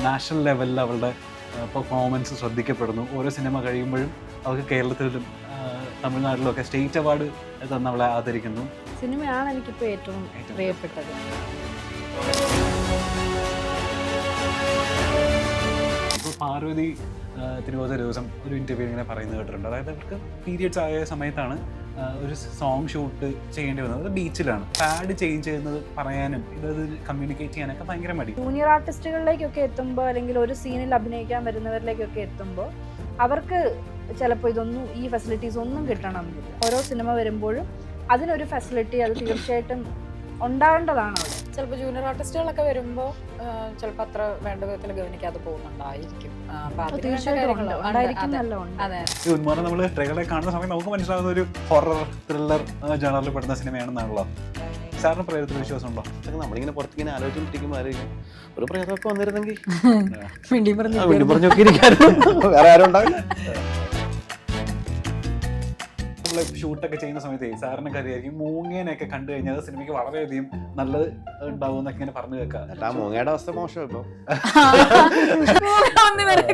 National ലെവലിൽ അവളുടെ performance ശ്രദ്ധിക്കപ്പെടുന്നു. ഓരോ സിനിമ കഴിയുമ്പോഴും അവർക്ക് കേരളത്തിലും തമിഴ്നാട്ടിലും ഒക്കെ സ്റ്റേറ്റ് അവാർഡ് തന്ന് അവളെ ആദരിക്കുന്നു. സിനിമയാണ് എനിക്കിപ്പോൾ ഏറ്റവും പ്രിയപ്പെട്ടത്. ഇപ്പോൾ പാർവതി തിരുവോധ ദിവസം ഒരു ഇൻ്റർവ്യൂ ഇങ്ങനെ പറയുന്നത് കേട്ടിട്ടുണ്ട്. അതായത് അവർക്ക് പീരിയഡ്സ് ആയ സമയത്താണ് ഒരു സോങ് ഷൂട്ട് ചെയ്യേണ്ടി വന്നത്. അത് ബീച്ചിലാണ്. പാഡ് ചേഞ്ച് ചെയ്യുന്നത് പറയാനും ഇതത് കമ്മ്യൂണിക്കേറ്റ് ചെയ്യാനൊക്കെ ഭയങ്കര മടി. ജൂനിയർ ആർട്ടിസ്റ്റുകളിലേക്കൊക്കെ എത്തുമ്പോൾ അല്ലെങ്കിൽ ഒരു സീനിൽ അഭിനയിക്കാൻ വരുന്നവരിലേക്കൊക്കെ എത്തുമ്പോൾ അവർക്ക് ചിലപ്പോൾ ഇതൊന്നും ഈ ഫെസിലിറ്റീസ് ഒന്നും കിട്ടണമെന്നില്ല. ഓരോ സിനിമ വരുമ്പോഴും അതിനൊരു ഫെസിലിറ്റി അത് തീർച്ചയായിട്ടും ഉണ്ടാവേണ്ടതാണ് അവിടെ. ചിലപ്പോൾ ജൂനിയർ ആർട്ടിസ്റ്റുകളൊക്കെ വരുമ്പോൾ ചിലപ്പോൾ അത്ര വേണ്ട വിധത്തിൽ ഗവനിക്കാതെ പോകുന്നുണ്ടായിരിക്കും. അതെ, ഈ ഉന്മാദം നമ്മൾ ട്രെയിലറെ കാണുന്ന സമയത്ത് നമുക്ക് മനസ്സിലാകുന്ന ഒരു ഹൊറർ ത്രില്ലർ ജേണറിൽ പെടുന്ന സിനിമയാണെന്നാണല്ലോ. സാറിന് പ്രേതത്തിൽ വിശ്വാസമുണ്ടോ? നമ്മളിങ്ങനെ പുറത്തിങ്ങനെ ആലോചിച്ചിരിക്കുമ്പോൾ ആലോചിക്കും ഒരു പ്രേതമൊക്കെ വന്നിരുന്നെങ്കിൽ പറഞ്ഞൊക്കെ വേറെ ആരും ഉണ്ടാവില്ല. നമ്മൾ ഷൂട്ടൊക്കെ ചെയ്യുന്ന സമയത്ത് സാറിനൊക്കെ അറിയായിരിക്കും മൂങ്ങേനെയൊക്കെ കണ്ടു കഴിഞ്ഞാൽ സിനിമയ്ക്ക് വളരെയധികം നല്ലത് ഉണ്ടാവും എന്നൊക്കെ ഇങ്ങനെ പറഞ്ഞു കേൾക്കാം. ആ മൂങ്ങയുടെ അവസ്ഥ മോശം ഇപ്പൊ.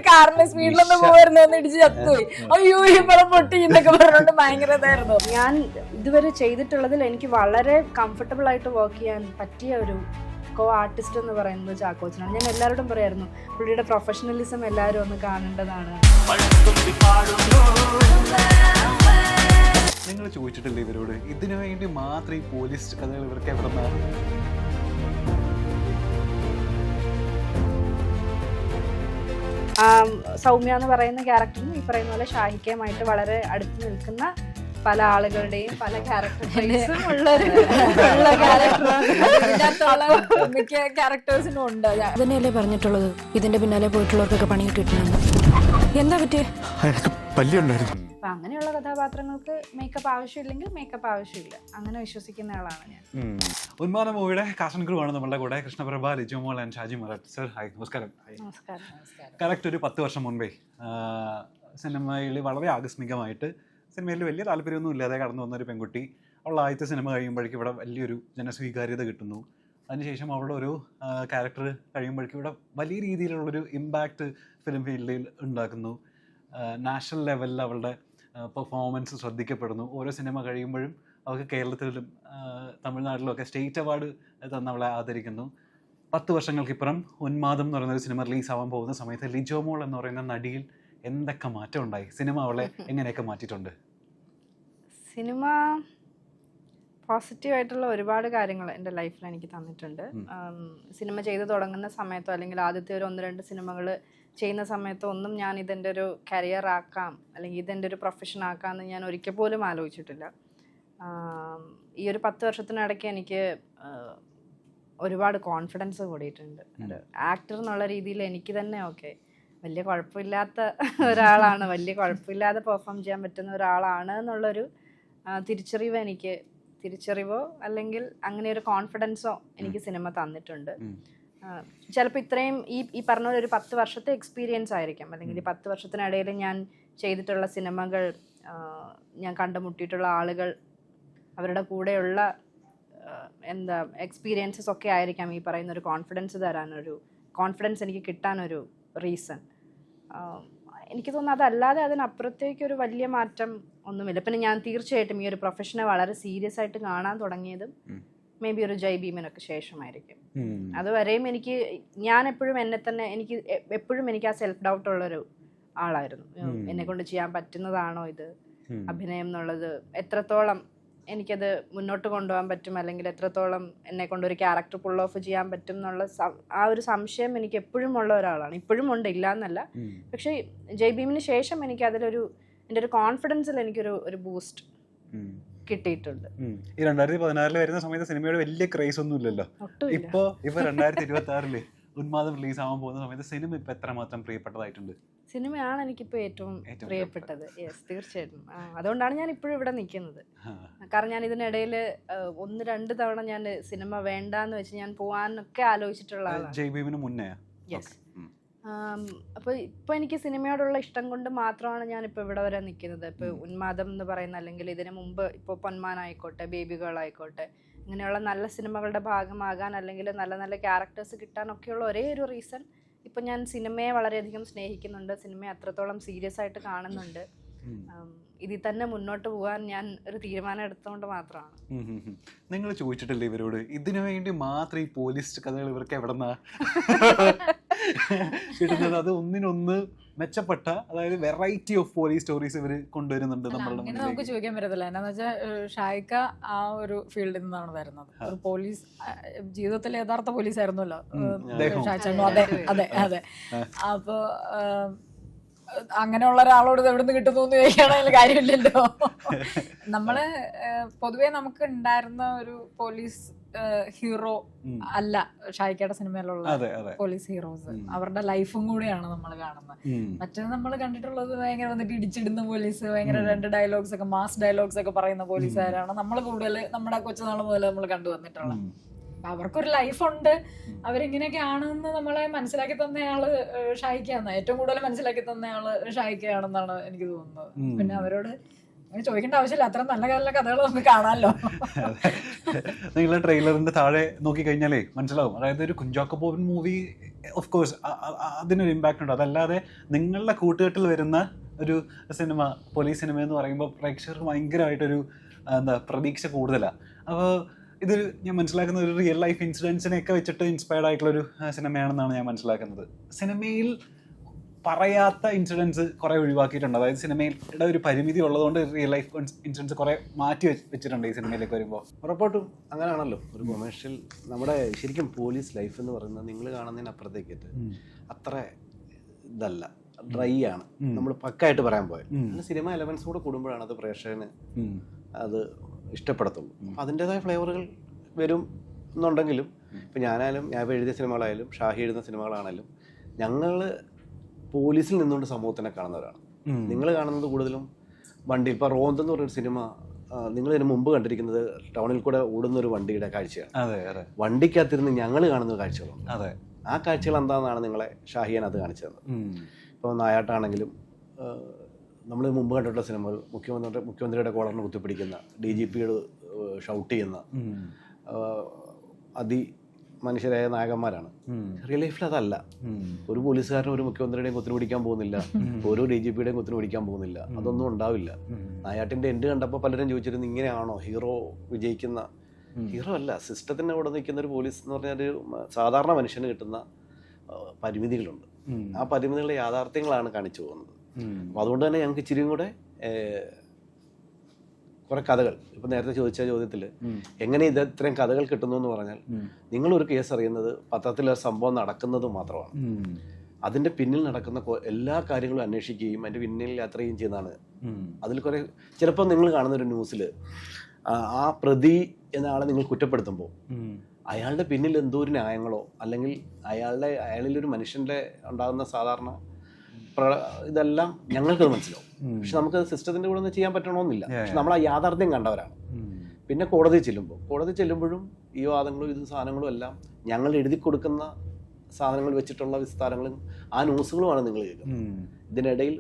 കാറിന്റെ സ്പീഡിലൊന്നും പോയിരുന്ന ഇടിച്ച് ചത്തുപോയി. അയ്യോ ഇവിടെ പൊട്ടി എന്നൊക്കെ പറഞ്ഞോണ്ട് ഭയങ്കര ഇതായിരുന്നു. ഞാൻ ഇതുവരെ ചെയ്തിട്ടുള്ളതിൽ എനിക്ക് വളരെ കംഫർട്ടബിൾ ആയിട്ട് വർക്ക് ചെയ്യാൻ പറ്റിയ ഒരു കോ ആർട്ടിസ്റ്റ് എന്ന് പറയുന്നത് ചാക്കോച്ചനാണ്. ഞാൻ എല്ലാവരോടും പറയായിരുന്നു പുള്ളിയുടെ പ്രൊഫഷണലിസം എല്ലാവരും ഒന്ന് കാണേണ്ടതാണ്. നിങ്ങൾ ചോദിച്ചിട്ടില്ലേ ഇവരോട് ഇതിനു വേണ്ടി മാത്രം ഈ പോലീസ് കഥകൾ ഇവർക്ക് എവിടെ നിന്നാണ്? സൗമ്യ എന്ന് പറയുന്ന ക്യാരക്ടറിന് ഈ പറയുന്ന പോലെ ഷാഹിക്കയുമായിട്ട് വളരെ അടുത്ത് നിൽക്കുന്ന പല ആളുകളുടെയും പല ക്യാരക്ടേഴ്സും മിക്ക ക്യാരക്ടേഴ്സിനും ഉണ്ട്. അതന്നെയല്ലേ പറഞ്ഞിട്ടുള്ളത് ഇതിന്റെ പിന്നാലെ പോയിട്ടുള്ളവർക്കൊക്കെ പണി കിട്ടിയിട്ടുണ്ട്. എന്താ പറ്റിയേ? അപ്പൊ അങ്ങനെയുള്ള കഥാപാത്രങ്ങൾക്ക് മേക്കപ്പ് ആവശ്യമില്ലെങ്കിൽ മേക്കപ്പ് ആവശ്യമില്ല, അങ്ങനെ വിശ്വസിക്കുന്ന ആളാണ് ഞാൻ. ഉന്മാദ മൂവിയുടെ കാസ്റ്റ് ആൻഡ് ക്രൂ ആണ് നമ്മുടെ കൂടെ. കൃഷ്ണപ്രഭ, ലിജോ മോൾ ആൻഡ് ഷാജി മറാട്ട്. സർ ഹായ്, നമസ്കാരം. നമസ്കാരം. കറക്റ്റ് ഒരു 10 വർഷം മുൻപേ സിനിമയിൽ വളരെ ആകസ്മികമായിട്ട് സിനിമയിൽ വലിയ താല്പര്യമൊന്നും ഇല്ലാതെ കടന്നു വന്നൊരു പെൺകുട്ടി അവളുടെ ആദ്യത്തെ സിനിമ കഴിയുമ്പോഴേക്കും ഇവിടെ വലിയൊരു ജനസ്വീകാര്യത കിട്ടുന്നു. അതിനുശേഷം അവളുടെ ഒരു ക്യാരക്ടർ കഴിയുമ്പോഴേക്കും ഇവിടെ വലിയ രീതിയിലുള്ളൊരു ഇമ്പാക്റ്റ് ഫിലിം ഫീൽഡിൽ ഉണ്ടാക്കുന്നു. നാഷണൽ ലെവലിൽ അവളുടെ പെർഫോമൻസ് ശ്രദ്ധിക്കപ്പെടുന്നു. ഓരോ സിനിമ കഴിയുമ്പോഴും അവർക്ക് കേരളത്തിലും തമിഴ്നാട്ടിലും ഒക്കെ സ്റ്റേറ്റ് അവാർഡ് തന്ന് അവളെ ആദരിക്കുന്നു. 10 വർഷങ്ങൾക്കിപ്പുറം ഉന്മാദം എന്ന് പറയുന്നൊരു സിനിമ റിലീസാവാൻ പോകുന്ന സമയത്ത് ലിജോ മോൾ എന്ന് പറയുന്ന നടിയിൽ എന്തൊക്കെ മാറ്റം ഉണ്ടായി? സിനിമ അവളെ എങ്ങനെയൊക്കെ മാറ്റിയിട്ടുണ്ട്? സിനിമ പോസിറ്റീവായിട്ടുള്ള ഒരുപാട് കാര്യങ്ങൾ എൻ്റെ ലൈഫിൽ എനിക്ക് തന്നിട്ടുണ്ട്. സിനിമ ചെയ്ത് തുടങ്ങുന്ന സമയത്തോ അല്ലെങ്കിൽ ആദ്യത്തെ ഒരു 1-2 സിനിമകൾ ചെയ്യുന്ന സമയത്തോ ഒന്നും ഞാൻ ഇതെൻ്റെ ഒരു കരിയർ ആക്കാം അല്ലെങ്കിൽ ഇതെൻ്റെ ഒരു പ്രൊഫഷൻ ആക്കാമെന്ന് ഞാൻ ഒരിക്കൽ പോലും ആലോചിച്ചിട്ടില്ല. ഈ ഒരു 10 വർഷത്തിനിടയ്ക്ക് എനിക്ക് ഒരുപാട് കോൺഫിഡൻസ് കൂടിയിട്ടുണ്ട്. ഒരു ആക്ടർ എന്നുള്ള രീതിയിൽ എനിക്ക് തന്നെ വലിയ കുഴപ്പമില്ലാത്ത ഒരാളാണ്, വലിയ കുഴപ്പമില്ലാതെ പെർഫോം ചെയ്യാൻ പറ്റുന്ന ഒരാളാണ് എന്നുള്ളൊരു തിരിച്ചറിവോ അല്ലെങ്കിൽ അങ്ങനെ ഒരു കോൺഫിഡൻസോ എനിക്ക് സിനിമ തന്നിട്ടുണ്ട്. ചിലപ്പോൾ ഇത്രയും ഈ പറഞ്ഞ ഒരു 10 വർഷത്തെ എക്സ്പീരിയൻസ് ആയിരിക്കാം, അല്ലെങ്കിൽ ഈ 10 വർഷത്തിനിടയിൽ ഞാൻ ചെയ്തിട്ടുള്ള സിനിമകൾ, ഞാൻ കണ്ടുമുട്ടിയിട്ടുള്ള ആളുകൾ, അവരുടെ കൂടെയുള്ള എക്സ്പീരിയൻസസ് ഒക്കെ ആയിരിക്കാം ഈ പറയുന്ന ഒരു കോൺഫിഡൻസ് എനിക്ക് കിട്ടാനൊരു റീസൺ. എനിക്ക് തോന്നുന്നു അതല്ലാതെ അതിനപ്പുറത്തേക്കൊരു വലിയ മാറ്റം ഒന്നുമില്ല. പിന്നെ ഞാൻ തീർച്ചയായിട്ടും ഈ ഒരു പ്രൊഫഷനെ വളരെ സീരിയസ് ആയിട്ട് കാണാൻ തുടങ്ങിയതും മേ ബി ഒരു ജയ് ഭീമിനൊക്കെ ശേഷമായിരിക്കും. അതുവരെയും ഞാൻ എപ്പോഴും എനിക്ക് ആ സെൽഫ് ഡൗട്ട് ഉള്ളൊരു ആളായിരുന്നു. എന്നെ കൊണ്ട് ചെയ്യാൻ പറ്റുന്നതാണോ ഇത് അഭിനയം എന്നുള്ളത്, എത്രത്തോളം എനിക്കത് മുന്നോട്ട് കൊണ്ടുപോകാൻ പറ്റും, അല്ലെങ്കിൽ എത്രത്തോളം എന്നെ കൊണ്ട് ഒരു ക്യാരക്ടർ പുൾ ഓഫ് ചെയ്യാൻ പറ്റും എന്നുള്ള ആ ഒരു സംശയം എനിക്ക് എപ്പോഴും ഉള്ള ഒരാളാണ്. ഇപ്പോഴും ഉണ്ട്, ഇല്ല എന്നല്ല. പക്ഷേ ജയ് ഭീമിന് ശേഷം എനിക്ക് അതിലൊരു എൻ്റെ ഒരു കോൺഫിഡൻസിൽ എനിക്കൊരു ബൂസ്റ്റ് കിട്ടിയിട്ടുണ്ട്. ഈ 2016 വരുന്ന സമയത്ത് സിനിമയുടെ വലിയ ക്രൈസ് ഒന്നും ഇല്ലല്ലോ. ഇപ്പൊ 2026 ഉന്മാദം റിലീസ് ആവാൻ പോകുന്ന സമയത്ത് സിനിമ ഇപ്പൊ എത്രമാത്രം പ്രിയപ്പെട്ടതായിട്ടുണ്ട്? സിനിമയാണ് എനിക്കിപ്പോൾ ഏറ്റവും പ്രിയപ്പെട്ടത്. യെസ്, തീർച്ചയായിട്ടും. അതുകൊണ്ടാണ് ഞാൻ ഇപ്പോഴും ഇവിടെ നിൽക്കുന്നത്. കാരണം ഞാൻ ഇതിനിടയിൽ 1-2 തവണ ഞാൻ സിനിമ വേണ്ടാന്ന് വെച്ച് ഞാൻ പോകാനൊക്കെ ആലോചിച്ചിട്ടുള്ള ആളാണ്. ജയ് ഭീമിന് മുന്നേ? യെസ്. അപ്പോൾ ഇപ്പോൾ എനിക്ക് സിനിമയോടുള്ള ഇഷ്ടം കൊണ്ട് മാത്രമാണ് ഞാനിപ്പോൾ ഇവിടെ വരെ നിൽക്കുന്നത്. ഇപ്പോൾ ഉന്മാദം എന്ന് പറയുന്ന, അല്ലെങ്കിൽ ഇതിനു മുമ്പ് ഇപ്പോൾ പൊന്മാൻ ആയിക്കോട്ടെ, ബേബി ഗേൾ ആയിക്കോട്ടെ, ഇങ്ങനെയുള്ള നല്ല സിനിമകളുടെ ഭാഗമാകാൻ അല്ലെങ്കിൽ നല്ല നല്ല ക്യാരക്ടേഴ്സ് കിട്ടാനൊക്കെയുള്ള ഒരേ ഒരു റീസൺ ഇപ്പം ഞാൻ സിനിമയെ വളരെയധികം സ്നേഹിക്കുന്നുണ്ട്, സിനിമയെ അത്രത്തോളം സീരിയസ് ആയിട്ട് കാണുന്നുണ്ട്. ഇതിൽ തന്നെ മുന്നോട്ട് പോകാൻ ഞാൻ ഒരു തീരുമാനം എടുത്തുകൊണ്ട് മാത്രമാണ്. നിങ്ങൾ ചോദിച്ചിട്ടില്ലേ ഇവരോട് ഇതിനു വേണ്ടി മാത്രം ഈ പോലീസ് കഥകൾ ഇവർക്ക് എവിടെന്നാ കിട്ടുന്നത്? അത് ഒന്നിനൊന്ന് മെച്ചപ്പെട്ട, അതായത് വെറൈറ്റി ഓഫ് പോലീസ് സ്റ്റോറീസ് ഇവർ കൊണ്ടുവരുന്നുണ്ട് നമ്മളുടെ അങ്ങനെ നമുക്ക് ചോദിക്കാൻ പറ്റത്തില്ല. എന്നാന്ന് വെച്ചാൽ ഷായിക്ക ആ ഒരു ഫീൽഡിൽ നിന്നാണ് വരുന്നത്. ഒരു പോലീസ് ജീവിതത്തിലെ യഥാർത്ഥ പോലീസ് ആയിരുന്നല്ലോ ഷാച്ചനു. അതെ അതെ അതെ. അപ്പൊ അങ്ങനെയുള്ള ഒരാളോട് ഇത് എവിടുന്ന് കിട്ടുന്നു എന്ന് ചോദിക്കുകയാണെങ്കിൽ കാര്യമില്ലല്ലോ. നമ്മള് പൊതുവെ നമുക്ക് ഉണ്ടായിരുന്ന ഒരു പോലീസ് ഹീറോ അല്ല ഷായിക്കയുടെ സിനിമയിലുള്ള പോലീസ് ഹീറോസ്. അവരുടെ ലൈഫും കൂടിയാണ് നമ്മൾ കാണുന്നത്. മറ്റേത് നമ്മൾ കണ്ടിട്ടുള്ളത് ഭയങ്കര വന്നിട്ട് ഇടിച്ചിടുന്ന പോലീസ്, ഭയങ്കര 2 ഡയലോഗ്സ് ഒക്കെ, മാസ് ഡയലോഗ്സ് ഒക്കെ പറയുന്ന പോലീസുകാരാണ് നമ്മൾ കൂടുതൽ നമ്മുടെ കൊച്ചുനാൾ മുതൽ നമ്മൾ കണ്ടുവന്നിട്ടുള്ളത്. അവർക്കൊരു ലൈഫുണ്ട്, അവരിങ്ങനെയൊക്കെ ആണെന്ന് നമ്മളെ മനസ്സിലാക്കി തന്നയാള് ഷായിക്കാണ്. ഏറ്റവും കൂടുതൽ മനസ്സിലാക്കി തന്നയാള് ഷായിക്കയാണെന്നാണ് എനിക്ക് തോന്നുന്നത്. പിന്നെ അവരോട് ചോദിക്കേണ്ട ആവശ്യമില്ല, അത്ര നല്ല നല്ല കഥകൾ നമുക്ക് കാണാമല്ലോ. നിങ്ങളുടെ ട്രെയിലറിന്റെ താഴെ നോക്കി കഴിഞ്ഞാലേ മനസ്സിലാവും. അതായത് ഒരു Kunchacko Boban movie of course അതിനൊരു ഇമ്പാക്റ്റ് ഉണ്ട്. അതല്ലാതെ നിങ്ങളുടെ കൂട്ടുകെട്ടിൽ വരുന്ന ഒരു സിനിമ, പോലീസ് സിനിമ എന്ന് പറയുമ്പോൾ പ്രേക്ഷകർക്ക് ഭയങ്കരമായിട്ടൊരു പ്രതീക്ഷ കൂടുതലാണ്. അപ്പോൾ ഇത് ഞാൻ മനസ്സിലാക്കുന്ന ഒരു റിയൽ ലൈഫ് ഇൻസിഡൻസിനെയൊക്കെ വെച്ചിട്ട് ഇൻസ്പയർഡ് ആയിട്ടുള്ളൊരു സിനിമയാണെന്നാണ് ഞാൻ മനസ്സിലാക്കുന്നത്. സിനിമയിൽ പറയാത്ത ഇൻസിഡൻസ് കുറേ ഒഴിവാക്കിയിട്ടുണ്ട്. അതായത് സിനിമയുടെ ഒരു പരിമിതി ഉള്ളതുകൊണ്ട് റിയൽ ലൈഫ് ഇൻസിഡൻസ് കുറേ മാറ്റി വെച്ചിട്ടുണ്ട് ഈ സിനിമയിലേക്ക് വരുമ്പോൾ. ഉറപ്പായിട്ടും അങ്ങനെയാണല്ലോ ഒരു കൊമേഴ്ഷ്യൽ. നമ്മുടെ ശരിക്കും പോലീസ് ലൈഫ് എന്ന് പറയുന്നത് നിങ്ങൾ കാണുന്നതിനപ്പുറത്തേക്കിട്ട് അത്ര ഇതല്ല, ഡ്രൈ ആണ്. നമ്മൾ പക്കായിട്ട് പറയാൻ പോയത് സിനിമ എലമെന്റ്സ് കൂടെ കൂടുമ്പോഴാണ് അത് പ്രേക്ഷകന് അത് ഇഷ്ടപ്പെടത്തുള്ളൂ. അപ്പം അതിൻ്റെതായ ഫ്ലേവറുകൾ വരും എന്നുണ്ടെങ്കിലും ഇപ്പം ഞാനായാലും ഞാൻ ഇപ്പോൾ എഴുതിയ സിനിമകളായാലും ഷാഹി എഴുതുന്ന സിനിമകളാണെങ്കിലും ഞങ്ങൾ പോലീസിൽ നിന്നുകൊണ്ട് സമൂഹത്തിനെ കാണുന്നവരാണ്. നിങ്ങൾ കാണുന്നത് കൂടുതലും വണ്ടി. ഇപ്പോൾ റോന്ത് എന്ന് പറയുന്ന സിനിമ നിങ്ങൾ ഇതിന് മുമ്പ് കണ്ടിരിക്കുന്നത് ടൗണിൽ കൂടെ ഓടുന്ന ഒരു വണ്ടിയുടെ കാഴ്ചയാണ്. വണ്ടിക്കകത്തിരുന്ന് ഞങ്ങൾ കാണുന്ന കാഴ്ചകളുണ്ട്. ആ കാഴ്ചകൾ എന്താണെന്നാണ് നിങ്ങളെ ഷാഹിയാൻ അത് കാണിച്ചു തന്നത്. ഇപ്പോൾ നായാട്ടാണെങ്കിലും നമ്മൾ മുമ്പ് കണ്ടിട്ടുള്ള സിനിമകൾ, മുഖ്യമന്ത്രിയുടെ കോളറിന് കുത്തിപ്പിടിക്കുന്ന, DGPയോട് ഷൗട്ട് ചെയ്യുന്ന മനുഷ്യരായ നായകന്മാരാണ്. റിയൽ ലൈഫിൽ അതല്ല. ഒരു പോലീസുകാരനും ഒരു മുഖ്യമന്ത്രിയുടെയും കുത്തിന് പിടിക്കാൻ പോകുന്നില്ല, ഓരോ DGPയുടെയും കുത്തിന് പിടിക്കാൻ പോകുന്നില്ല. അതൊന്നും ഉണ്ടാവില്ല. നായാട്ടിന്റെ എൻഡ് കണ്ടപ്പോൾ പലരും ചോദിച്ചിരുന്നു ഇങ്ങനെയാണോ ഹീറോ വിജയിക്കുന്ന? ഹീറോ അല്ല, സിസ്റ്റത്തിന്റെ കൂടെ നിൽക്കുന്ന ഒരു പോലീസ് എന്ന് പറഞ്ഞാൽ ഒരു സാധാരണ മനുഷ്യന് കിട്ടുന്ന പരിമിതികളുണ്ട്. ആ പരിമിതികളുടെ യാഥാർത്ഥ്യങ്ങളാണ് കാണിച്ചു പോകുന്നത്. അപ്പോൾ അതുകൊണ്ട് തന്നെ ഞങ്ങൾക്ക് ഇച്ചിരിയും കൂടെ കുറെ കഥകൾ, ഇപ്പം നേരത്തെ ചോദിച്ച ചോദ്യത്തിൽ എങ്ങനെ ഇത് ഇത്രയും കഥകൾ കിട്ടുന്നു എന്ന് പറഞ്ഞാൽ, നിങ്ങളൊരു കേസ് അറിയുന്നത് പത്രത്തിലൊരു സംഭവം നടക്കുന്നത് മാത്രമാണ്. അതിൻ്റെ പിന്നിൽ നടക്കുന്ന എല്ലാ കാര്യങ്ങളും അന്വേഷിക്കുകയും അതിൻ്റെ പിന്നിൽ യാത്ര ചെയ്യുകയും ചെയ്യുന്നതാണ്. അതിൽ കുറെ ചിലപ്പോൾ നിങ്ങൾ കാണുന്ന ഒരു ന്യൂസിൽ ആ പ്രതി എന്ന ആളെ നിങ്ങൾ കുറ്റപ്പെടുത്തുമ്പോൾ അയാളുടെ പിന്നിൽ എന്തോ ഒരു ന്യായങ്ങളോ അല്ലെങ്കിൽ അയാളിലൊരു മനുഷ്യൻ്റെ ഉണ്ടാകുന്ന സാധാരണ ഇതെല്ലാം ഞങ്ങൾക്കത് മനസ്സിലാവും. പക്ഷെ നമുക്കത് സിസ്റ്റത്തിൻ്റെ കൂടെ ഒന്നും ചെയ്യാൻ പറ്റണമെന്നില്ല. പക്ഷെ നമ്മൾ ആ യാഥാർത്ഥ്യം കണ്ടവരാണ്. പിന്നെ കോടതി ചെല്ലുമ്പോഴും ഈ വാദങ്ങളും ഇത് സാധനങ്ങളും എല്ലാം ഞങ്ങൾ എഴുതി കൊടുക്കുന്ന സാധനങ്ങൾ വെച്ചിട്ടുള്ള വിസ്താരങ്ങളും ആ ന്യൂസുകളുമാണ് നിങ്ങൾ കേൾക്കുന്നത്. ഇതിനിടയിൽ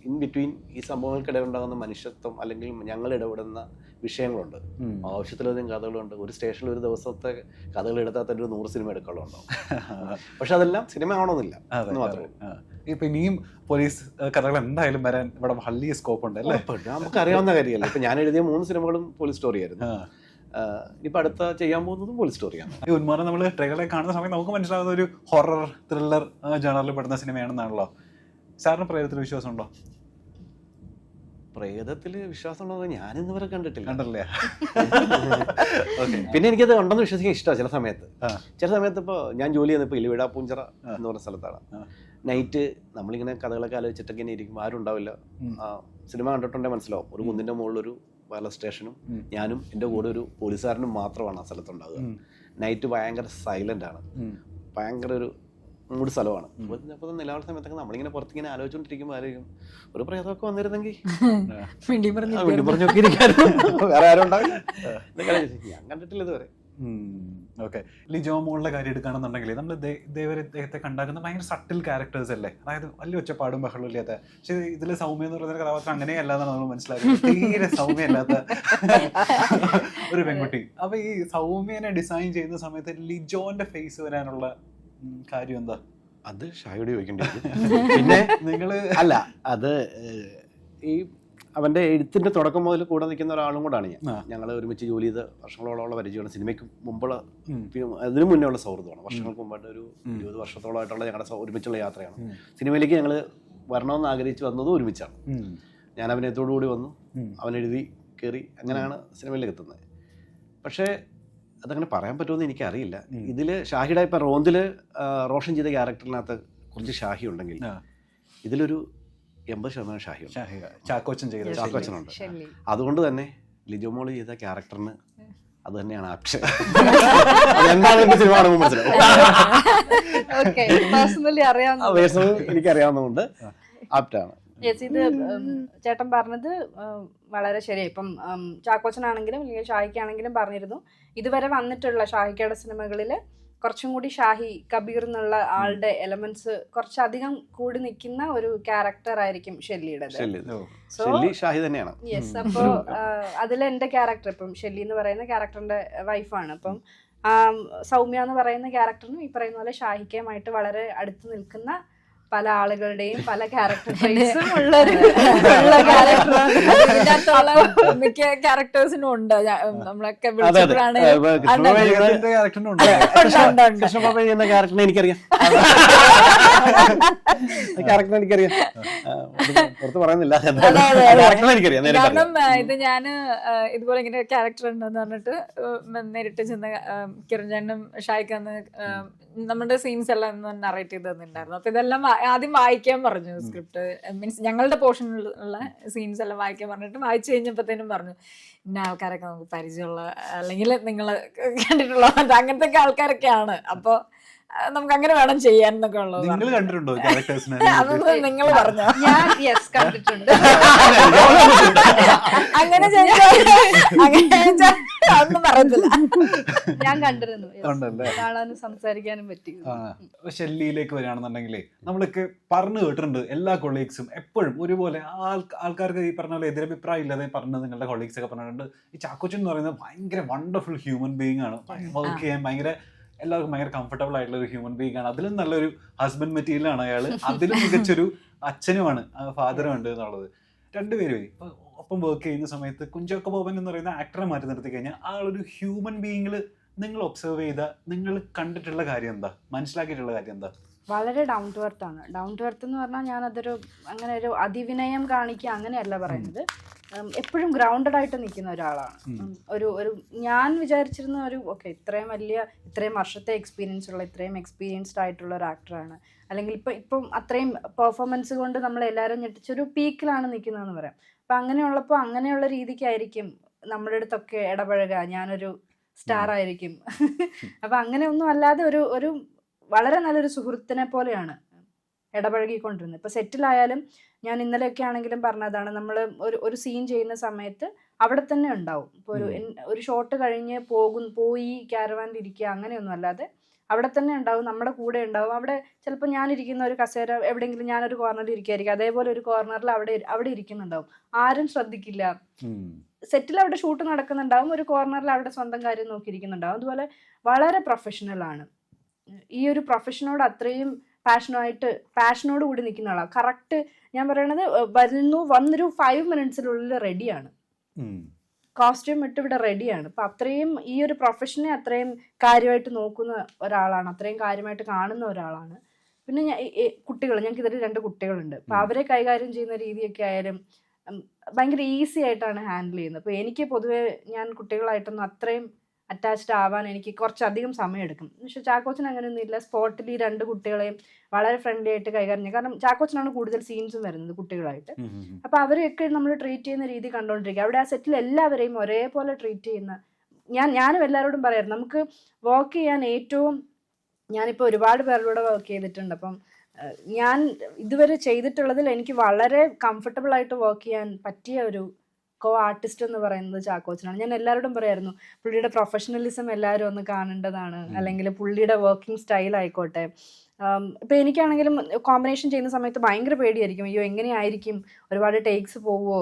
ഇൻ ബിറ്റ്വീൻ ഈ സംഭവങ്ങൾക്കിടയിൽ ഉണ്ടാകുന്ന മനുഷ്യത്വം അല്ലെങ്കിൽ ഞങ്ങൾ ഇടപെടുന്ന വിഷയങ്ങളുണ്ട്. ആവശ്യത്തിലധികം കഥകളുണ്ട്. ഒരു സ്റ്റേഷനിൽ ഒരു ദിവസത്തെ കഥകൾ എടുത്താൽ തന്നെ ഒരു 100 സിനിമ എടുക്കാനുണ്ടാവും. പക്ഷെ അതെല്ലാം സിനിമ ആവണമെന്നില്ല എന്ന് മാത്രമേ ഉള്ളൂ. ഇപ്പൊ ഇനിയും പോലീസ് കഥകൾ എന്തായാലും വരാൻ ഇവിടെ വലിയ സ്കോപ്പ് ഉണ്ട് അല്ലേ? നമുക്ക് അറിയാവുന്ന കാര്യമല്ല. ഇപ്പൊ ഞാൻ എഴുതിയ 3 സിനിമകളും പോലീസ് സ്റ്റോറി ആയിരുന്നു. ഇപ്പൊ അടുത്ത ചെയ്യാൻ പോകുന്നതും പോലീസ് സ്റ്റോറിയാണ്. ഈ ഉന്മാദം നമ്മൾ ട്രെയിലറെ കാണുന്ന സമയത്ത് നമുക്ക് മനസ്സിലാകുന്ന ഒരു ഹൊറർ ത്രില്ലർ ജേണറിൽ പെടുന്ന സിനിമയാണെന്നാണല്ലോ. സാറിന് പ്രേതത്തിൽ വിശ്വാസം ഉണ്ടോ? പ്രേതത്തിൽ വിശ്വാസമുള്ളത് ഞാനിന്ന് വരെ കണ്ടിട്ടില്ല. കണ്ടല്ലേ? പിന്നെ എനിക്കത് ഉണ്ടെന്ന് വിശ്വസിക്കാൻ ഇഷ്ടമാണ്. ചില സമയത്ത് ഇപ്പോൾ ഞാൻ ജോലി ചെയ്യുന്നത് ഇപ്പോൾ ഇലിവിട പൂഞ്ചിറ എന്ന് പറഞ്ഞ സ്ഥലത്താണ്. നൈറ്റ് നമ്മളിങ്ങനെ കഥകളൊക്കെ ആലോചിച്ചിട്ടൊക്കെ ഇങ്ങനെ ഇരിക്കും, ആരും ഉണ്ടാവില്ല. സിനിമ കണ്ടിട്ടുണ്ടെങ്കിൽ മനസ്സിലാവും. ഒരു കുന്നിൻ്റെ മുകളിലൊരു വയർലെസ് സ്റ്റേഷനും ഞാനും എൻ്റെ കൂടെ ഒരു പോലീസുകാരനും മാത്രമാണ് ആ സ്ഥലത്തുണ്ടാവുക. നൈറ്റ് ഭയങ്കര സൈലൻ്റ് ആണ്, ഭയങ്കര ഒരു മൂട് സ്ഥലമാണ്. അപ്പോൾ നിലവിലെ സമയത്തൊക്കെ നമ്മളിങ്ങനെ പുറത്തിങ്ങനെ ആലോചിച്ചുകൊണ്ടിരിക്കുമ്പോൾ ആലോചിക്കും ഒരു പ്രേതമൊക്കെ വന്നിരുന്നെങ്കിൽ വേറെ ആരും ഉണ്ടാവില്ല. ഞാൻ കണ്ടിട്ടില്ല ഇതുവരെ. ഓക്കെ, ലിജോ മോളുടെ കാര്യം എടുക്കുകയാണെന്നുണ്ടെങ്കിൽ നമ്മൾ ഇദ്ദേഹത്തെ കണ്ടാക്കുന്ന ഭയങ്കര സട്ടിൽ ക്യാരക്ടേഴ്സ് അല്ലേ? അതായത് വലിയ ഒച്ചപ്പാടും ബഹളവും ഇല്ലാത്ത. പക്ഷെ ഇതിൽ സൗമ്യ എന്ന് പറയുന്ന കഥാപാത്രം അങ്ങനെയല്ലാന്നാണ് നമ്മൾ മനസ്സിലാക്കുന്നത്. തീരെ സൗമ്യ അല്ലാത്ത ഒരു പെൺകുട്ടി. അപ്പൊ ഈ സൗമ്യനെ ഡിസൈൻ ചെയ്യുന്ന സമയത്ത് ലിജോന്റെ ഫേസ് വരാനുള്ള കാര്യം എന്താ? അത് ഷായോട് ചോദിക്കേണ്ടി വരും. പിന്നെ നിങ്ങള് അല്ല, അത് ഈ അവൻ്റെ എഴുത്തിൻ്റെ തുടക്കം മുതൽ കൂടെ നിൽക്കുന്ന ഒരാളും കൂടാണ് ഞാൻ. ഞങ്ങൾ ഒരുമിച്ച് ജോലി ചെയ്ത വർഷങ്ങളോളമുള്ള പരിചയമാണ്. സിനിമയ്ക്ക് മുമ്പുള്ള, അതിനു മുന്നേ ഉള്ള സൗഹൃദമാണ്. വർഷങ്ങൾക്ക് മുമ്പായിട്ട് ഒരു 20 വർഷത്തോളമായിട്ടുള്ള ഞങ്ങളുടെ ഒരുമിച്ചുള്ള യാത്രയാണ്. സിനിമയിലേക്ക് ഞങ്ങൾ വരണമെന്ന് ആഗ്രഹിച്ച് വന്നതും ഒരുമിച്ചാണ്. ഞാൻ അഭിനയത്തോടു കൂടി വന്നു, അവൻ എഴുതി കയറി, അങ്ങനെയാണ് സിനിമയിലേക്ക് എത്തുന്നത്. പക്ഷേ അതങ്ങനെ പറയാൻ പറ്റുമെന്ന് എനിക്കറിയില്ല. ഇതിൽ ഷാഹിയുടെ ഇപ്പം റോന്തിൽ റോഷൻ ചെയ്ത ക്യാരക്ടറിനകത്ത് കുറച്ച് ഷാഹി ഉണ്ടെങ്കിൽ ഇതിലൊരു 80% ഷാഹിയുണ്ട്. ചാക്കോച്ചനുണ്ട്. അതുകൊണ്ട് തന്നെ ലിജോ മോള് ചെയ്ത ക്യാരക്ടറിന് അത് തന്നെയാണ് ആപ്ഷൻ. എന്താണ് എന്റെ സിനിമ കാണുമ്പോൾ മനസ്സിലാവും. എനിക്കറിയാവുന്നതുകൊണ്ട് ആപ്റ്റാണ്. ഇത് ചേട്ടൻ പറഞ്ഞത് വളരെ ശരിയായി. ഇപ്പം ചാക്കോച്ചനാണെങ്കിലും അല്ലെങ്കിൽ ഷാഹിക്കാണെങ്കിലും പറഞ്ഞിരുന്നു, ഇതുവരെ വന്നിട്ടുള്ള ഷാഹിക്കയുടെ സിനിമകളിൽ കുറച്ചും കൂടി ഷാഹി കബീർ എന്നുള്ള ആളുടെ എലമെന്റ്സ് കുറച്ചധികം കൂടി നിൽക്കുന്ന ഒരു ക്യാരക്ടർ ആയിരിക്കും ഷെല്ലിയുടേത്. യെസ്. അപ്പോൾ അതിൽ എൻ്റെ ക്യാരക്ടർ ഇപ്പം ഷെല്ലി എന്ന് പറയുന്ന ക്യാരക്ടറിന്റെ വൈഫാണ്. അപ്പം സൗമ്യ എന്ന് പറയുന്ന ക്യാരക്ടറിനും ഈ പറയുന്ന പോലെ ഷാഹിക്കയുമായിട്ട് വളരെ അടുത്ത് നിൽക്കുന്ന പല ആളുകളുടെയും പല ക്യാരക്ടർ ട്രേറ്റ്സും ഉള്ള മിക്ക ക്യാരക്ടേഴ്സിനും ഉണ്ട്. നമ്മളൊക്കെ എനിക്കറിയാം, പുറത്ത് പറയുന്നില്ല. കാരണം ഇത് ഞാന് ഇതുപോലെ ഇങ്ങനെ ക്യാരക്ടർ ഉണ്ടെന്ന് പറഞ്ഞിട്ട് നേരിട്ട് ചെന്ന് കിരൺചേട്ടനും ഷായിക്കാന്ന് നമ്മുടെ സീൻസ് എല്ലാം നറേറ്റ് ചെയ്ത് തന്നിട്ടുണ്ടായിരുന്നു. അപ്പൊ ഇതെല്ലാം ആദ്യം വായിക്കാൻ പറഞ്ഞു. സ്ക്രിപ്റ്റ് മീൻസ് ഞങ്ങളുടെ പോർഷനിലുള്ള സീൻസ് എല്ലാം വായിക്കാൻ പറഞ്ഞിട്ട് വായിച്ചു കഴിഞ്ഞപ്പോഴത്തേനും പറഞ്ഞു, ഇന്ന ആൾക്കാരൊക്കെ നമുക്ക് പരിചയമുള്ള അല്ലെങ്കിൽ നിങ്ങൾ കണ്ടിട്ടുള്ള അങ്ങനത്തെ ഒക്കെ ആൾക്കാരൊക്കെയാണ്, അപ്പോൾ നമുക്ക് അങ്ങനെ വേണം ചെയ്യാൻ എന്നൊക്കെ ഉള്ളത്. അതൊന്നും നിങ്ങൾ പറഞ്ഞോ? ഞാൻ യെസ് കണ്ടിട്ടുണ്ട്. അങ്ങനെ അതൊന്നും പറയത്തില്ല. ഞാൻ കണ്ടിരുന്നു, കാണാനും സംസാരിക്കാനും പറ്റി. ഷെല്ലിയിലേക്ക് വരികയാണെന്നുണ്ടെങ്കിലേ നമ്മളൊക്കെ പറഞ്ഞു കേട്ടിട്ടുണ്ട്, എല്ലാ കൊളീഗ്സും എപ്പോഴും ഒരുപോലെ ആൾക്കാർക്ക് ഈ പറഞ്ഞ പോലെ എതിരഭിപ്രായം ഇല്ലാതെ പറഞ്ഞത് നിങ്ങളുടെ കൊളീഗ്സ് ഒക്കെ പറഞ്ഞിട്ടുണ്ട്. ഈ ചാക്കോച്ചൻ എന്ന് പറയുന്നത് ഭയങ്കര വണ്ടർഫുൾ ഹ്യൂമൻ ബീയിങ് ആണ്. വർക്ക് ചെയ്യാൻ ഭയങ്കര എല്ലാവർക്കും ഭയങ്കര കംഫർട്ടബിൾ ആയിട്ടുള്ള ഒരു ഹ്യൂമൻ ബീയിങ് ആണ്. അതിലും നല്ലൊരു ഹസ്ബൻഡ് മെറ്റീരിയലാണ് അയാൾ. അതിലും മികച്ചൊരു അച്ഛനുമാണ്, ഫാദറും ഉണ്ട് എന്നുള്ളത്. രണ്ടുപേരും ഒപ്പം വർക്ക് ചെയ്യുന്ന സമയത്ത് കുഞ്ചാക്കോ ബോബൻ എന്ന് പറയുന്ന ആക്ടറെ മാറ്റി നിർത്തി കഴിഞ്ഞാൽ ആളൊരു ഹ്യൂമൻ ബീയിങ്ങിൽ നിങ്ങൾ ഒബ്സർവ് ചെയ്ത, നിങ്ങൾ കണ്ടിട്ടുള്ള കാര്യം എന്താ, മനസ്സിലാക്കിയിട്ടുള്ള കാര്യം എന്താ? വളരെ ഡൗൺ ടു എർത്ത് ആണ്. ഡൗൺ ടു എർത്ത് എന്ന് പറഞ്ഞാൽ ഞാനതൊരു അങ്ങനെ ഒരു അതിവിനയം കാണിക്കുക അങ്ങനെയല്ല പറയുന്നത്. എപ്പോഴും ഗ്രൗണ്ടഡ് ആയിട്ട് നിൽക്കുന്ന ഒരാളാണ്. ഒരു ഞാൻ വിചാരിച്ചിരുന്ന ഒരു ഇത്രയും വർഷത്തെ എക്സ്പീരിയൻസ് ഉള്ള, ഇത്രയും എക്സ്പീരിയൻസ്ഡ് ആയിട്ടുള്ള ഒരു ആക്ടറാണ്, അല്ലെങ്കിൽ ഇപ്പം അത്രയും പെർഫോമൻസ് കൊണ്ട് നമ്മളെല്ലാവരും ഞെട്ടിച്ചൊരു പീക്കിലാണ് നിൽക്കുന്നതെന്ന് പറയാം. അപ്പം അങ്ങനെയുള്ളപ്പോൾ അങ്ങനെയുള്ള രീതിക്കായിരിക്കും നമ്മുടെ അടുത്തൊക്കെ ഇടപഴകുക. ഞാനൊരു സ്റ്റാർ ആയിരിക്കും. അപ്പം അങ്ങനെ ഒന്നും അല്ലാതെ ഒരു വളരെ നല്ലൊരു സുഹൃത്തിനെ പോലെയാണ് ഇടപഴകിക്കൊണ്ടിരുന്നത്. ഇപ്പോൾ സെറ്റിലായാലും ഞാൻ ഇന്നലെയൊക്കെ ആണെങ്കിലും പറഞ്ഞതാണ്, നമ്മൾ ഒരു സീൻ ചെയ്യുന്ന സമയത്ത് അവിടെ തന്നെ ഉണ്ടാവും. ഇപ്പോൾ ഒരു ഷോട്ട് കഴിഞ്ഞ് പോയി ക്യാരവാനിൽ ഇരിക്കുക അങ്ങനെയൊന്നും അല്ലാതെ അവിടെ തന്നെ ഉണ്ടാവും, നമ്മുടെ കൂടെ ഉണ്ടാവും. അവിടെ ചിലപ്പോൾ ഞാനിരിക്കുന്ന ഒരു കസേര എവിടെയെങ്കിലും ഞാനൊരു കോർണറിൽ ഇരിക്കുകയായിരിക്കും, അതേപോലെ ഒരു കോർണറിൽ അവിടെ ഇരിക്കുന്നുണ്ടാവും. ആരും ശ്രദ്ധിക്കില്ല. സെറ്റിൽ അവിടെ ഷൂട്ട് നടക്കുന്നുണ്ടാവും, ഒരു കോർണറിൽ അവിടെ സ്വന്തം കാര്യം നോക്കിയിരിക്കുന്നുണ്ടാവും. അതുപോലെ വളരെ പ്രൊഫഷണലാണ്. ഈ ഒരു പ്രൊഫഷനോട് അത്രയും പാഷനോട് കൂടി നിൽക്കുന്ന ആളാണ്. കറക്റ്റ് ഞാൻ പറയണത് വന്നൊരു 5 മിനിറ്റ്സിനുള്ളിൽ റെഡിയാണ്, കോസ്റ്റ്യൂം ഇട്ട് ഇവിടെ റെഡിയാണ്. അപ്പം അത്രയും ഈ ഒരു പ്രൊഫഷനെ അത്രയും കാര്യമായിട്ട് നോക്കുന്ന ഒരാളാണ്, അത്രയും കാര്യമായിട്ട് കാണുന്ന ഒരാളാണ്. പിന്നെ ഞങ്ങൾക്ക് ഇതിൽ 2 കുട്ടികളുണ്ട്. അപ്പം അവരെ കൈകാര്യം ചെയ്യുന്ന രീതിയൊക്കെ ആയാലും ഭയങ്കര ഈസി ആയിട്ടാണ് ഹാൻഡിൽ ചെയ്യുന്നത്. അപ്പോൾ എനിക്ക് പൊതുവേ ഞാൻ കുട്ടികളായിട്ടൊന്നും അത്രയും അറ്റാച്ച്ഡ് ആവാൻ എനിക്ക് കുറച്ചധികം സമയം എടുക്കും. പക്ഷെ ചാക്കോച്ചൻ അങ്ങനെയൊന്നും ഇല്ല. സ്പോട്ടിൽ ഈ 2 കുട്ടികളെയും വളരെ ഫ്രണ്ട്ലി ആയിട്ട് കൈകാര്യം ചെയ്യും. കാരണം ചാക്കോച്ചനാണ് കൂടുതൽ സീൻസും വരുന്നത് കുട്ടികളായിട്ട്. അപ്പോൾ അവരെയൊക്കെ നമ്മൾ ട്രീറ്റ് ചെയ്യുന്ന രീതി കണ്ടുകൊണ്ടിരിക്കുക. അവിടെ ആ സെറ്റിൽ എല്ലാവരെയും ഒരേപോലെ ട്രീറ്റ് ചെയ്യുന്ന ഞാനും എല്ലാവരോടും പറയാറ്, നമുക്ക് വർക്ക് ചെയ്യാൻ ഞാനിപ്പോൾ ഒരുപാട് പേരുടെ വർക്ക് ചെയ്തിട്ടുണ്ട്. അപ്പം ഞാൻ ഇതുവരെ ചെയ്തിട്ടുള്ളതിൽ എനിക്ക് വളരെ കംഫർട്ടബിൾ ആയിട്ട് വർക്ക് ചെയ്യാൻ പറ്റിയ ഒരു ആർട്ടിസ്റ്റ് എന്ന് പറയുന്നത് ചാക്കോച്ചനാണ്. ഞാൻ എല്ലാവരോടും പറയായിരുന്നു, പുള്ളിയുടെ പ്രൊഫഷണലിസം എല്ലാവരും ഒന്ന് കാണേണ്ടതാണ്, അല്ലെങ്കിൽ പുള്ളിയുടെ വർക്കിംഗ് സ്റ്റൈൽ ആയിക്കോട്ടെ. ഇപ്പം എനിക്കാണെങ്കിലും കോമ്പിനേഷൻ ചെയ്യുന്ന സമയത്ത് ഭയങ്കര പേടിയായിരിക്കും, അയ്യോ എങ്ങനെയായിരിക്കും, ഒരുപാട് ടേക്സ് പോവുമോ,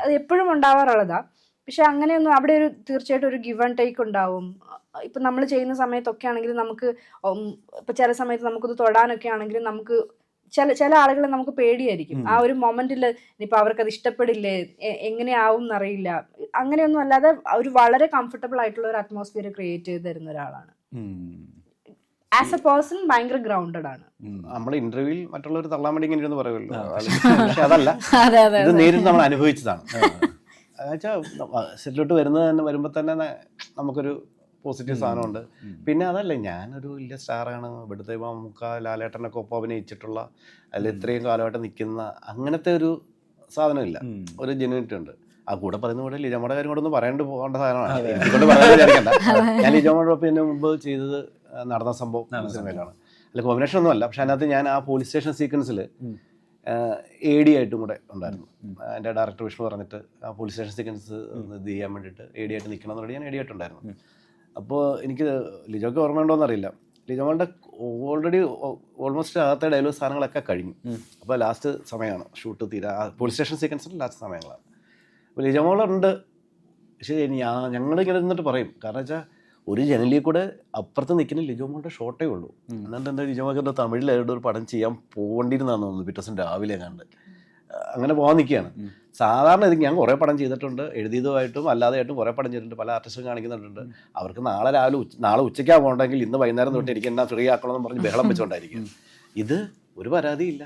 അത് എപ്പോഴും ഉണ്ടാവാറുള്ളതാ. പക്ഷെ അങ്ങനെയൊന്നും അവിടെ ഒരു തീർച്ചയായിട്ടും ഒരു ഗിവ് ആൻഡ് ടേക്ക് ഉണ്ടാവും. ഇപ്പം നമ്മൾ ചെയ്യുന്ന സമയത്തൊക്കെ ആണെങ്കിലും നമുക്ക് ഇപ്പം ചില സമയത്ത് നമുക്കൊന്ന് തൊടാനൊക്കെ ആണെങ്കിലും നമുക്ക് ചില ആളുകളെ നമുക്ക് പേടിയായിരിക്കും. ആ ഒരു മൊമെന്റിൽ ഇനിയിപ്പോൾ അവർക്കത് ഇഷ്ടപ്പെടില്ലേ, എങ്ങനെയാവും എന്നറിയില്ല. അങ്ങനെയൊന്നും അല്ലാതെ ഒരു വളരെ കംഫർട്ടബിൾ ആയിട്ടുള്ള ഒരു അറ്റ്മോസ്ഫിയർ ക്രിയേറ്റ് ചെയ്ത് തരുന്ന ഒരാളാണ്. ആസ് എ പേഴ്സൺ ഭയങ്കര ഗ്രൗണ്ടഡ് ആണ്. നമ്മുടെ ഇന്റർവ്യൂവിൽ മറ്റുള്ളവർ തള്ളാൻ വേണ്ടി ഇങ്ങനെ പറയുമല്ലോ, പക്ഷെ അതല്ല, ഇത് നേരിട്ട് നമ്മൾ അനുഭവിച്ചതാണ്. സെറ്റിലോട്ട് വരുമ്പോൾ തന്നെ നമുക്കൊരു പോസിറ്റീവ് സാധനമുണ്ട്. പിന്നെ അതല്ല, ഞാനൊരു വലിയ സ്റ്റാറാണ്, ഇവിടുത്തെ മമ്മൂക്ക ലാലേട്ടനൊക്കെ ഒപ്പം അഭിനയിച്ചിട്ടുള്ള, അതിൽ ഇത്രയും കാലമായിട്ട് നിൽക്കുന്ന അങ്ങനത്തെ ഒരു സാധനമില്ല, ഒരു ജെന്യൂനിറ്റി ഉണ്ട്. ആ കൂടെ പറയുന്ന കൂടെ ലിജോമോടെ കാര്യം കൂടെ ഒന്ന് പറയേണ്ടി പോകേണ്ട സാധനമാണ്. എനിക്കൊണ്ട് പറയാൻ വിചാരിക്കണ്ട. ഞാൻ ലിജോമോടൊപ്പം ഇതിന് മുമ്പ് ചെയ്തത് നടന്ന സംഭവം സിനിമയിലാണ്. അല്ല കോമ്പിനേഷൻ ഒന്നും അല്ല, പക്ഷെ അതിനകത്ത് ഞാൻ ആ പോലീസ് സ്റ്റേഷൻ സീക്വൻസിൽ AD ആയിട്ടും കൂടെ ഉണ്ടായിരുന്നു. എൻ്റെ ഡയറക്ടർ വിഷ്ണു പറഞ്ഞിട്ട് ആ പോലീസ് സ്റ്റേഷൻ സീക്വൻസ് ഇത് ചെയ്യാൻ വേണ്ടിയിട്ട് AD ആയിട്ട് നിൽക്കണം എന്ന് പറഞ്ഞാൽ ഞാൻ AD ആയിട്ടുണ്ടായിരുന്നു. അപ്പോൾ എനിക്ക് ലിജോക്ക് ഓർമ്മയുണ്ടോയെന്ന് അറിയില്ല, ലിജോമോളുടെ ഓൾമോസ്റ്റ് ആദ്യത്തെ ഡയലോഗ് സാധനങ്ങളൊക്കെ കഴിഞ്ഞു. അപ്പോൾ ലാസ്റ്റ് സമയമാണ് ഷൂട്ട് തീരാ, പോലീസ് സ്റ്റേഷൻ സീക്വൻസിൽ ലാസ്റ്റ് സമയങ്ങളാണ്. അപ്പോൾ ലിജോമോളുണ്ട്. പക്ഷേ ഞങ്ങളിങ്ങനെ നിന്നിട്ട് പറയും, കാരണം വെച്ചാൽ ഒരു ജനലിൽ കൂടെ അപ്പുറത്ത് നിൽക്കുന്ന ലിജോമോളുടെ ഷോട്ടേ ഉള്ളൂ. എന്നിട്ട് എന്താ ലിജോമോക്ക് തമിഴിലായിട്ട് ഒരു പടം ചെയ്യാൻ പോകേണ്ടിയിരുന്നാന്ന് തോന്നുന്നു, പിറ്റേ ദിവസം രാവിലെ കണ്ട് അങ്ങനെ പോകാൻ നിൽക്കുകയാണ്. സാധാരണ ഇത് ഞാൻ കുറേ പടം ചെയ്തിട്ടുണ്ട്, എഴുതിയതുമായിട്ടും അല്ലാതെയായിട്ടും കുറേ പടം ചെയ്തിട്ടുണ്ട്, പല ആർട്ടിസ്റ്റും കാണിക്കുന്നുണ്ട്. അവർക്ക് നാളെ ഉച്ചയ്ക്കാ പോകണമെങ്കിൽ ഇന്ന് വൈകുന്നേരം തൊട്ട് എനിക്ക് എന്നാ ഫ്രീ ആക്കണമെന്ന് പറഞ്ഞ് ബഹളം വെച്ചുകൊണ്ടായിരിക്കും. ഇത് ഒരു പരാതിയില്ല.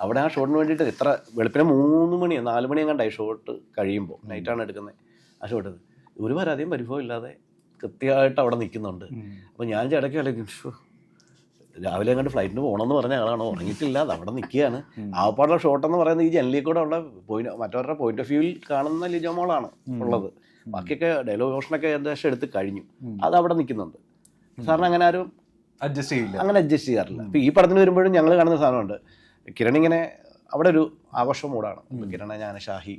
അവിടെ ആ ഷോട്ടിന് വേണ്ടിയിട്ട് എത്ര വെളുപ്പിനെ 3 മണി 4 മണി കണ്ടായി ഷോട്ട് കഴിയുമ്പോൾ, നൈറ്റാണ് എടുക്കുന്നത് ആ ഷോട്ട്. ഒരു പരാതിയും പരിഭവം ഇല്ലാതെ കൃത്യമായിട്ട് അവിടെ നിൽക്കുന്നുണ്ട്. അപ്പോൾ ഞാൻ ഇടയ്ക്ക് അല്ലെങ്കിൽ രാവിലെ കണ്ട് ഫ്ലൈറ്റിന് പോകണമെന്ന് പറഞ്ഞ ആളാണോ, ഉറങ്ങിയിട്ടില്ല, അത് അവിടെ നിൽക്കുകയാണ്. ആപ്പാടുള്ള ഷോട്ടെന്ന് പറയുന്നത് ഈ ജനലിൽ കൂടെ ഉള്ള മറ്റവരുടെ പോയിന്റ് ഓഫ് വ്യൂവിൽ കാണുന്ന ലിജോമോളാണ് ഉള്ളത്. ബാക്കിയൊക്കെ ഡയലോഗ് ഓപ്ഷനൊക്കെ ഏകദേശം എടുത്ത് കഴിഞ്ഞു, അത് അവിടെ നിൽക്കുന്നുണ്ട്. സാറിന് അങ്ങനെ ആരും അങ്ങനെ അഡ്ജസ്റ്റ് ചെയ്യാറില്ല. ഇപ്പം ഈ പടത്തിന് വരുമ്പോഴും ഞങ്ങൾ കാണുന്ന സാധനമുണ്ട്, കിരൺ ഇങ്ങനെ അവിടെ ഒരു ആഘോഷം മൂടാണ്. കിരണ, ഞാൻ, ഷാഹി,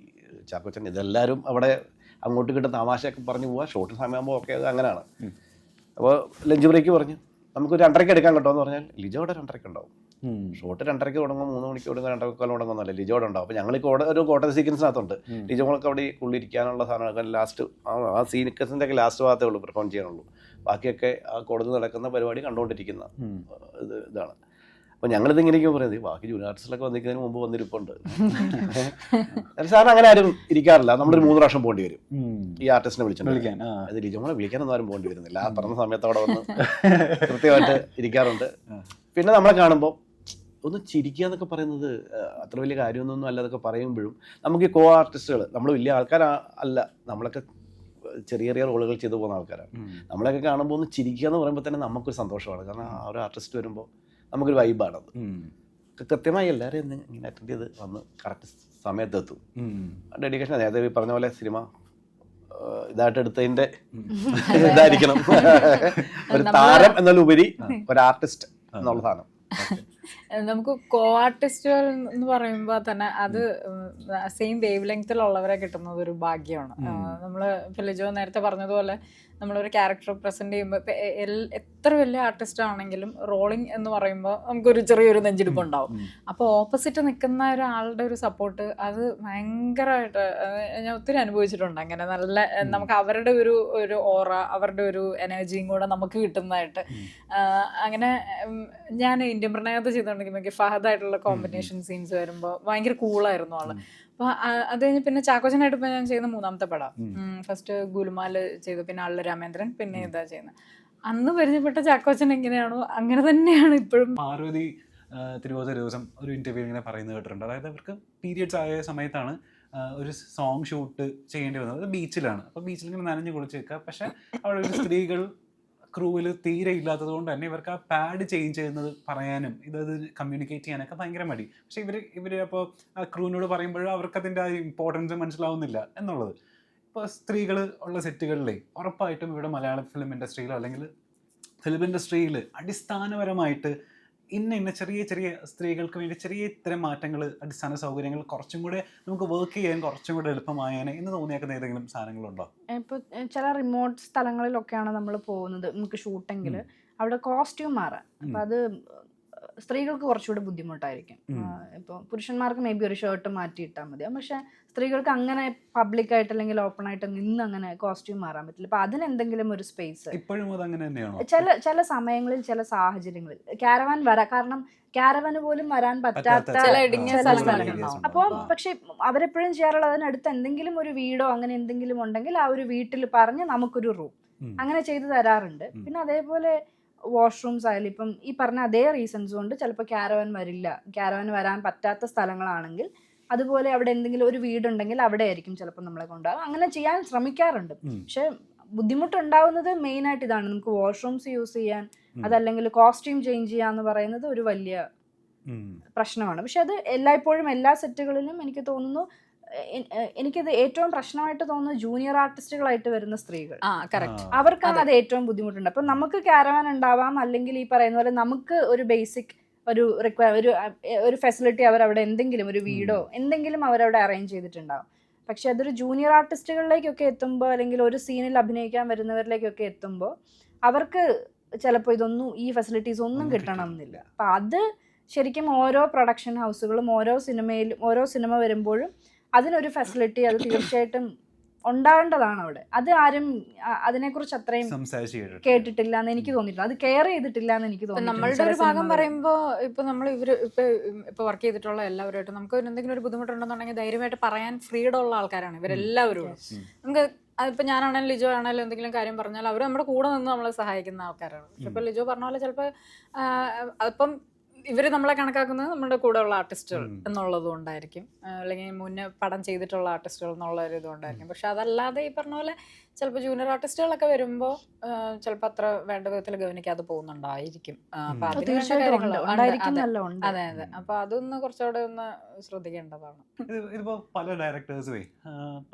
ചാക്കോച്ചൻ, ഇതെല്ലാവരും അവിടെ അങ്ങോട്ട് കിട്ടുന്ന തമാശയൊക്കെ പറഞ്ഞു പോവാം. ഷോട്ടിന് സമയമാകുമ്പോൾ ഒക്കെ അത് അങ്ങനെയാണ്. അപ്പോൾ ലഞ്ച് ബ്രേക്ക് പറഞ്ഞു നമുക്ക് 2:30 എടുക്കാൻ കേട്ടോ എന്ന് പറഞ്ഞാൽ ലിജോയുടെ 2:30 ഉണ്ടാവും. ഷോട്ട് 2:30 തുടങ്ങും, 3 മണിക്ക് തുടങ്ങും, 2:15 തുടങ്ങുന്നല്ല, ലിജോയുടെ ഉണ്ടാവും. അപ്പോൾ ഞങ്ങൾ ഒരു കോട്ട സീക്വൻസിനകത്തുണ്ട്, ലിജോകളൊക്കെ അവിടെ ഉള്ളിരിക്കാനുള്ള സാധനമൊക്കെ ലാസ്റ്റ് ആ സീക്വൻസിൻ്റെ ഒക്കെ ലാസ്റ്റ് ഭാഗത്തേ ഉള്ളൂ പെർഫോം ചെയ്യാനുള്ളൂ. ബാക്കിയൊക്കെ ആ കോടതി നടക്കുന്ന പരിപാടി കണ്ടുകൊണ്ടിരിക്കുന്ന ഇതാണ്. അപ്പോൾ ഞങ്ങളിത് ഇങ്ങനെയൊക്കെ പറയുന്നത് ബാക്കി ജൂനിയർ ആർട്ടിസ്റ്റിലൊക്കെ വന്നിരിക്കുന്നതിന് മുമ്പ് വന്നിരിപ്പുണ്ട്. സാറിന് അങ്ങനെ ആരും ഇരിക്കാറില്ല. നമ്മളൊരു 3 പ്രാവശ്യം പോകേണ്ടി വരും ഈ ആർട്ടിസ്റ്റിനെ വിളിക്കാൻ. അത് ലിജോമോളെ വിളിക്കാനൊന്നും ആരും പോകേണ്ടി വരുന്നില്ല. ആ പറഞ്ഞ സമയത്ത് അവിടെ വന്ന് കൃത്യമായിട്ട് ഇരിക്കാറുണ്ട്. പിന്നെ നമ്മളെ കാണുമ്പോൾ ഒന്ന് ചിരിക്കുക എന്നൊക്കെ പറയുന്നത് അത്ര വലിയ കാര്യമൊന്നും അല്ലാതൊക്കെ പറയുമ്പോഴും നമുക്ക് ഈ കോ ആർട്ടിസ്റ്റുകൾ, നമ്മൾ വലിയ ആൾക്കാരല്ല, നമ്മളൊക്കെ ചെറിയ ചെറിയ റോളുകൾ ചെയ്തു പോകുന്ന ആൾക്കാരാണ്. നമ്മളൊക്കെ കാണുമ്പോൾ ഒന്ന് ചിരിക്കുക എന്ന് പറയുമ്പോൾ തന്നെ നമുക്കൊരു സന്തോഷമാണ്. കാരണം ആ ഒരു ആർട്ടിസ്റ്റ് വരുമ്പോൾ നമുക്കൊരു വൈബാണത്. കൃത്യമായി എല്ലാവരും ഇങ്ങനെ അറ്റൻഡ് ചെയ്ത് വന്ന് കറക്റ്റ് സമയത്തെത്തും. ഡെഡിക്കേഷൻ നേരത്തെ പറഞ്ഞ പോലെ സിനിമ ഇതായിട്ട് എടുത്തതിൻ്റെ ഇതായിരിക്കണം. ഒരു താരം എന്നതിലുപരി ഒരു ആർട്ടിസ്റ്റ് എന്നുള്ള സാധനം. നമുക്ക് കോ ആർട്ടിസ്റ്റുകൾ എന്ന് പറയുമ്പോൾ തന്നെ അത് സെയിം വേവ് ലെങ്ത്തിലുള്ളവരെ കിട്ടുന്നത് ഒരു ഭാഗ്യമാണ്. നമ്മൾ ഇപ്പോൾ ലിജോ നേരത്തെ പറഞ്ഞതുപോലെ നമ്മളൊരു ക്യാരക്ടർ പ്രസൻറ്റ് ചെയ്യുമ്പോൾ എത്ര വലിയ ആർട്ടിസ്റ്റ് ആണെങ്കിലും റോളിങ് എന്ന് പറയുമ്പോൾ നമുക്കൊരു ചെറിയൊരു നെഞ്ചിടിപ്പ് ഉണ്ടാവും. അപ്പോൾ ഓപ്പോസിറ്റ് നിൽക്കുന്ന ഒരാളുടെ ഒരു സപ്പോർട്ട് അത് ഭയങ്കരമായിട്ട് ഞാൻ ഒത്തിരി അനുഭവിച്ചിട്ടുണ്ട്. അങ്ങനെ നല്ല നമുക്ക് അവരുടെ ഒരു ഓറ, അവരുടെ ഒരു എനർജിയും കൂടെ നമുക്ക് കിട്ടുന്നതായിട്ട്. അങ്ങനെ ഞാൻ ഇന്ത്യൻ പ്രണയത്തെ ചെയ്തിട്ടുണ്ടെങ്കിൽ ഫഹദായിട്ടുള്ള കോമ്പിനേഷൻ സീൻസ് വരുമ്പോൾ ഭയങ്കര കൂളായിരുന്നു ആള്. അപ്പോൾ അത് കഴിഞ്ഞ് പിന്നെ ചാക്കോച്ചനായിട്ട് ഇപ്പോൾ ഞാൻ ചെയ്യുന്ന 3ാമത്തെ പടം. ഫസ്റ്റ് ഗുലുമാല് ചെയ്തു, പിന്നെ ആളിലെ രാമേന്ദ്രൻ, പിന്നെ ഇതാ ചെയ്യുന്നത്. അന്ന് പരിചയപ്പെട്ട ചാക്കോച്ചൻ എങ്ങനെയാണോ അങ്ങനെ തന്നെയാണ് ഇപ്പോഴും. പാർവതി തിരുവോത്ത ദിവസം ഒരു ഇന്റർവ്യൂ ഇങ്ങനെ പറയുന്നത് കേട്ടിട്ടുണ്ട്. അതായത് അവർക്ക് പീരിയഡ്സ് ആയ സമയത്താണ് ഒരു സോങ് ഷൂട്ട് ചെയ്യേണ്ടി വന്നത്. അത് ബീച്ചിലാണ്. അപ്പോൾ ബീച്ചിൽ ഇങ്ങനെ നനഞ്ഞ് കുളിച്ച് വെക്കുക. പക്ഷേ അവിടെ ഒരു സ്ത്രീകൾ ക്രൂവിൽ തീരെ ഇല്ലാത്തത് കൊണ്ട് തന്നെ ഇവർക്ക് ആ പാഡ് ചേഞ്ച് ചെയ്യുന്നത് പറയാനും ഇതത് കമ്മ്യൂണിക്കേറ്റ് ചെയ്യാനൊക്കെ ഭയങ്കര മടി. പക്ഷേ ഇവർ അപ്പോൾ ആ ക്രൂവിനോട് പറയുമ്പോഴും അവർക്കതിൻ്റെ ആ ഇമ്പോർട്ടൻസ് മനസ്സിലാവുന്നില്ല എന്നുള്ളത്. ഇപ്പോൾ സ്ത്രീകൾ ഉള്ള സെറ്റുകളിലേ ഉറപ്പായിട്ടും ഇവിടെ മലയാള ഫിലിം ഇൻഡസ്ട്രിയിലോ അല്ലെങ്കിൽ ഫിലിം ഇൻഡസ്ട്രിയിൽ അടിസ്ഥാനപരമായിട്ട് ഇന്ന ചെറിയ ചെറിയ സ്ത്രീകൾക്ക് വേണ്ടി ചെറിയ ഇത്തരം മാറ്റങ്ങൾ, അടിസ്ഥാന സൗകര്യങ്ങൾ കുറച്ചും കൂടെ നമുക്ക് വർക്ക് ചെയ്യാൻ കുറച്ചും കൂടെ എളുപ്പമായേനെ എന്ന് തോന്നിയേക്കുന്ന ഏതെങ്കിലും സാധനങ്ങളുണ്ടോ? ഇപ്പോൾ ചില റിമോട്ട് സ്ഥലങ്ങളിലൊക്കെയാണ് നമ്മൾ പോകുന്നത് നമുക്ക് ഷൂട്ടെങ്കിൽ, അവിടെ കോസ്റ്റ്യൂം മാറാൻ. അപ്പം അത് സ്ത്രീകൾക്ക് കുറച്ചുകൂടി ബുദ്ധിമുട്ടായിരിക്കും. ഇപ്പോൾ പുരുഷന്മാർക്ക് മേ ബി ഒരു ഷർട്ട് മാറ്റിയിട്ടാൽ മതിയാവും, പക്ഷെ സ്ത്രീകൾക്ക് അങ്ങനെ പബ്ലിക്കായിട്ട് അല്ലെങ്കിൽ ഓപ്പൺ ആയിട്ട് നിന്ന് അങ്ങനെ കോസ്റ്റ്യൂം മാറാൻ പറ്റില്ല. അപ്പൊ അതിനെന്തെങ്കിലും ഒരു സ്പേസ് ഇപ്പോഴും അത് അങ്ങനെ തന്നെയാണോ? ചില സമയങ്ങളിൽ ചില സാഹചര്യങ്ങളിൽ ക്യാരവാൻ കാരണം ക്യാരവാന് പോലും വരാൻ പറ്റാത്ത ചില ഇടുങ്ങിയ സ്ഥലങ്ങളുണ്ടാവും. അപ്പോൾ പക്ഷെ അവരെപ്പോഴും ചെയ്യാറുള്ളത് അതിനടുത്ത് എന്തെങ്കിലും ഒരു വീടോ അങ്ങനെ എന്തെങ്കിലും ഉണ്ടെങ്കിൽ ആ ഒരു വീട്ടിൽ പറഞ്ഞ് നമുക്കൊരു റൂം അങ്ങനെ ചെയ്തു തരാറുണ്ട്. പിന്നെ അതേപോലെ വാഷ്റൂംസ് ആയാലും ഇപ്പം ഈ പറഞ്ഞ അതേ റീസൺസ് കൊണ്ട് ചിലപ്പോൾ ക്യാരവാൻ വരില്ല, ക്യാരവാൻ വരാൻ പറ്റാത്ത സ്ഥലങ്ങളാണെങ്കിൽ അതുപോലെ അവിടെ എന്തെങ്കിലും ഒരു വീടുണ്ടെങ്കിൽ അവിടെ ആയിരിക്കും ചിലപ്പോൾ നമ്മളെ കൊണ്ടുപോകും. അങ്ങനെ ചെയ്യാൻ ശ്രമിക്കാറുണ്ട്. പക്ഷെ ബുദ്ധിമുട്ടുണ്ടാവുന്നത് മെയിൻ ആയിട്ട് ഇതാണ്, നമുക്ക് വാഷ്റൂംസ് യൂസ് ചെയ്യാൻ അതല്ലെങ്കിൽ കോസ്റ്റ്യൂം ചേഞ്ച് ചെയ്യാന്ന് പറയുന്നത് ഒരു വലിയ പ്രശ്നമാണ്. പക്ഷെ അത് എല്ലായ്പ്പോഴും എല്ലാ സെറ്റുകളിലും എനിക്ക് തോന്നുന്നു, എനിക്കത് ഏറ്റവും പ്രശ്നമായിട്ട് തോന്നുന്നത് ജൂനിയർ ആർട്ടിസ്റ്റുകളായിട്ട് വരുന്ന സ്ത്രീകൾ, അവർക്കാണ് അത് ഏറ്റവും ബുദ്ധിമുട്ടുണ്ട്. അപ്പൊ നമുക്ക് ക്യാരവാൻ ഉണ്ടാവാം, അല്ലെങ്കിൽ ഈ പറയുന്ന പോലെ നമുക്ക് ഒരു ബേസിക് ഒരു ഫെസിലിറ്റി അവരവിടെ എന്തെങ്കിലും ഒരു വീടോ എന്തെങ്കിലും അവരവിടെ അറേഞ്ച് ചെയ്തിട്ടുണ്ടാവും. പക്ഷെ അതൊരു ജൂനിയർ ആർട്ടിസ്റ്റുകളിലേക്കൊക്കെ എത്തുമ്പോൾ അല്ലെങ്കിൽ ഒരു സീനിൽ അഭിനയിക്കാൻ വരുന്നവരിലേക്കൊക്കെ എത്തുമ്പോൾ അവർക്ക് ചിലപ്പോൾ ഇതൊന്നും ഈ ഫെസിലിറ്റീസ് ഒന്നും കിട്ടണം എന്നില്ല. അപ്പം അത് ശരിക്കും ഓരോ പ്രൊഡക്ഷൻ ഹൗസുകളും ഓരോ സിനിമ വരുമ്പോഴും അതിനൊരു ഫെസിലിറ്റി അത് തീർച്ചയായിട്ടും ഉണ്ടാകേണ്ടതാണ് അവിടെ. അത് ആരും അതിനെക്കുറിച്ച് അത്രയും കേട്ടിട്ടില്ല എന്ന് എനിക്ക് തോന്നിയിട്ടില്ല, അത് കെയർ ചെയ്തിട്ടില്ല എന്ന് എനിക്ക് തോന്നുന്നു. നമ്മളുടെ ഒരു ഭാഗം പറയുമ്പോൾ ഇപ്പൊ നമ്മൾ ഇപ്പൊ വർക്ക് ചെയ്തിട്ടുള്ള എല്ലാവരുമായിട്ടും നമുക്ക് എന്തെങ്കിലും ഒരു ബുദ്ധിമുട്ടുണ്ടെന്നുണ്ടെങ്കിൽ ധൈര്യമായിട്ട് പറയാൻ ഫ്രീഡം ഉള്ള ആൾക്കാരാണ് ഇവരെല്ലാവരും. നമുക്ക് അതിപ്പോൾ ഞാനാണെങ്കിലും ലിജോ ആണെങ്കിലും എന്തെങ്കിലും കാര്യം പറഞ്ഞാൽ അവർ നമ്മുടെ കൂടെ നിന്ന് നമ്മളെ സഹായിക്കുന്ന ആൾക്കാരാണ്. പക്ഷെ ഇപ്പോൾ ലിജോ പറഞ്ഞ പോലെ ചിലപ്പോൾ അതിപ്പം ഇവർ നമ്മളെ കണക്കാക്കുന്നത് നമ്മുടെ കൂടെ ഉള്ള ആർട്ടിസ്റ്റുകൾ എന്നുള്ളതും ഉണ്ടായിരിക്കും, അല്ലെങ്കിൽ മുന്നേ പടം ചെയ്തിട്ടുള്ള ആർട്ടിസ്റ്റുകൾ എന്നുള്ള ഒരു ഇതും ഉണ്ടായിരിക്കും. പക്ഷെ അതല്ലാതെ ഈ പറഞ്ഞ പോലെ ചിലപ്പോൾ ജൂനിയർ ആർട്ടിസ്റ്റുകളൊക്കെ വരുമ്പോൾ ചിലപ്പോൾ അത്ര വേണ്ട വിധത്തിൽ ഗവനിക്കാതെ പോകുന്നുണ്ടായിരിക്കും. അപ്പൊ അതെ അതെ, അപ്പൊ അതൊന്ന് കുറച്ചുകൂടെ ഒന്ന് ശ്രദ്ധിക്കേണ്ടതാണ്. ഇതിപ്പോ പല ഡയറക്ടേഴ്സുമേ